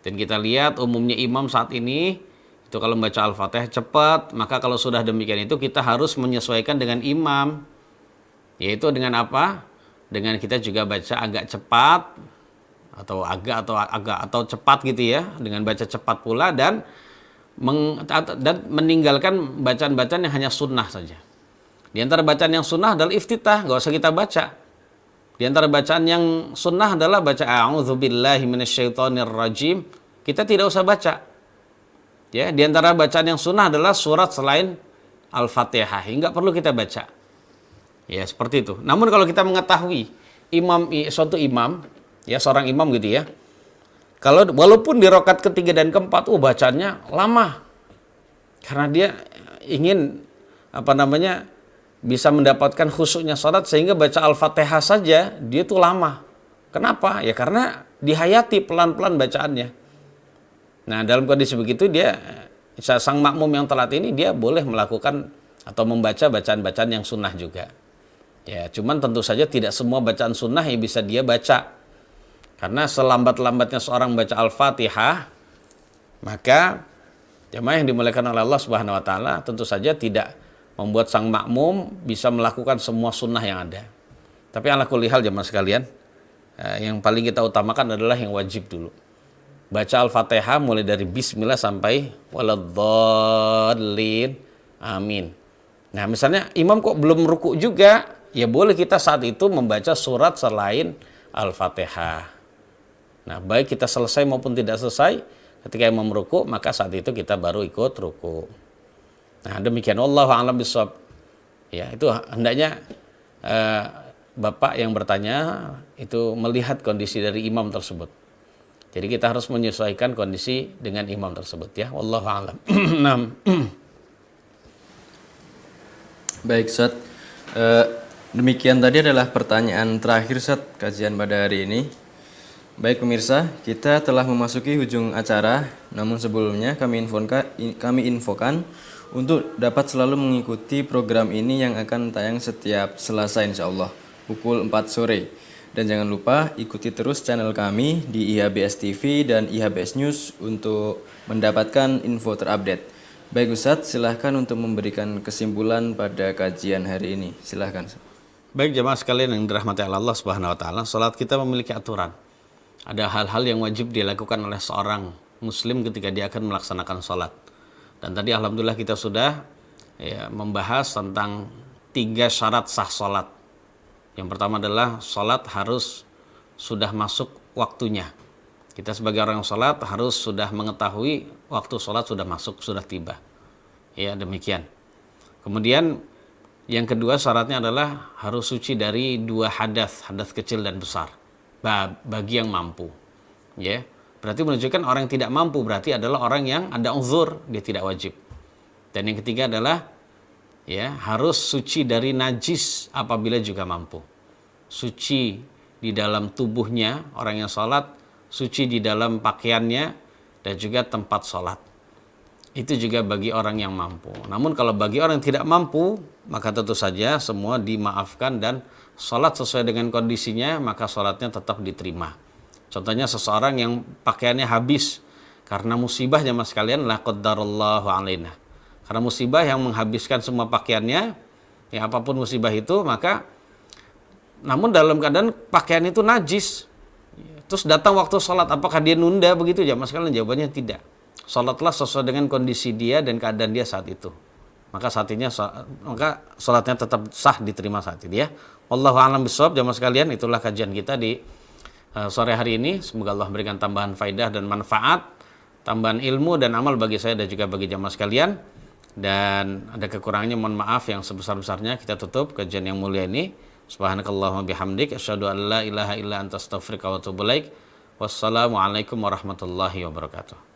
Dan kita lihat umumnya imam saat ini itu kalau membaca Al-Fatihah cepat, maka kalau sudah demikian itu kita harus menyesuaikan dengan imam. Yaitu dengan apa? Dengan kita juga baca agak cepat atau cepat gitu ya, dengan baca cepat pula dan meninggalkan bacaan-bacaan yang hanya sunnah saja. Di antara bacaan yang sunnah adalah iftitah, nggak usah kita baca. Di antara bacaan yang sunnah adalah baca a'udzubillahi minasyaitonirrajim. Kita tidak usah baca. Ya, di antara bacaan yang sunnah adalah surat selain Al-Fatihah. Enggak perlu kita baca. Ya, seperti itu. Namun kalau kita mengetahui suatu imam, ya seorang imam gitu ya. Kalau walaupun di rakaat ketiga dan keempat, bacaannya lama. Karena dia ingin bisa mendapatkan khusyuknya salat sehingga baca Al-Fatihah saja dia tuh lama. Kenapa? Ya karena dihayati pelan-pelan bacaannya. Nah, dalam kondisi begitu dia sang makmum yang telat ini dia boleh melakukan atau membaca bacaan-bacaan yang sunnah juga. Ya, cuman tentu saja tidak semua bacaan sunnah yang bisa dia baca. Karena selambat-lambatnya seorang membaca Al-Fatihah, maka jemaah yang dimuliakan oleh Allah Subhanahu wa taala tentu saja tidak membuat sang makmum bisa melakukan semua sunnah yang ada. Tapi ala kulli hal jemaah sekalian, yang paling kita utamakan adalah yang wajib dulu. Baca Al-Fatihah mulai dari bismillah sampai waladhdallin. Amin. Nah, misalnya imam kok belum ruku juga, ya boleh kita saat itu membaca surat selain Al-Fatihah. Nah, baik kita selesai maupun tidak selesai, ketika imam ruku, maka saat itu kita baru ikut ruku. Nah, demikian wallahu a'lam bishawab. Ya, itu hendaknya Bapak yang bertanya itu melihat kondisi dari imam tersebut. Jadi kita harus menyesuaikan kondisi dengan imam tersebut ya. Wallahu a'lam. Baik, Ustaz. Demikian tadi adalah pertanyaan terakhir, Ustaz, kajian pada hari ini. Baik pemirsa, kita telah memasuki ujung acara. Namun sebelumnya kami infokan untuk dapat selalu mengikuti program ini yang akan tayang setiap Selasa insyaallah pukul 4 sore. Dan jangan lupa ikuti terus channel kami di IHBS TV dan IHBS News untuk mendapatkan info terupdate. Baik Ustadz, silahkan untuk memberikan kesimpulan pada kajian hari ini. Silahkan. Baik jemaah sekalian yang dirahmati Allah Subhanahu wa taala, salat kita memiliki aturan. Ada hal-hal yang wajib dilakukan oleh seorang muslim ketika dia akan melaksanakan salat. Dan tadi alhamdulillah kita sudah membahas tentang 3 syarat sah salat. Yang pertama adalah salat harus sudah masuk waktunya. Kita sebagai orang salat harus sudah mengetahui waktu salat sudah masuk, sudah tiba. Ya, demikian. Kemudian yang kedua syaratnya adalah harus suci dari 2 hadas kecil dan besar. Bagi yang mampu. Ya. Berarti menunjukkan orang yang tidak mampu berarti adalah orang yang ada uzur, dia tidak wajib. Dan yang ketiga adalah harus suci dari najis apabila juga mampu. Suci di dalam tubuhnya orang yang sholat, suci di dalam pakaiannya dan juga tempat sholat. Itu juga bagi orang yang mampu. Namun kalau bagi orang yang tidak mampu, maka tentu saja semua dimaafkan dan sholat sesuai dengan kondisinya, maka sholatnya tetap diterima. Contohnya seseorang yang pakaiannya habis karena musibah jemaah sekalian, la qaddarallahu alaina. Karena musibah yang menghabiskan semua pakaiannya, ya apapun musibah itu, maka namun dalam keadaan pakaian itu najis. Terus datang waktu sholat, apakah dia nunda begitu jemaah sekalian? Jawabannya tidak. Sholatlah sesuai dengan kondisi dia dan keadaan dia saat itu. Maka sholatnya tetap sah diterima saat itu ya. Wallahu a'lam bishawab jemaah sekalian, itulah kajian kita di sore hari ini. Semoga Allah memberikan tambahan faidah dan manfaat, tambahan ilmu dan amal bagi saya dan juga bagi jamaah sekalian. Dan ada kekurangannya mohon maaf yang sebesar-besarnya. Kita tutup kajian yang mulia ini. Subhanakallahumma bihamdik asyhadu an la ilaha illa anta astaghfiruka wa atubu ilaik. Wassalamualaikum warahmatullahi wabarakatuh.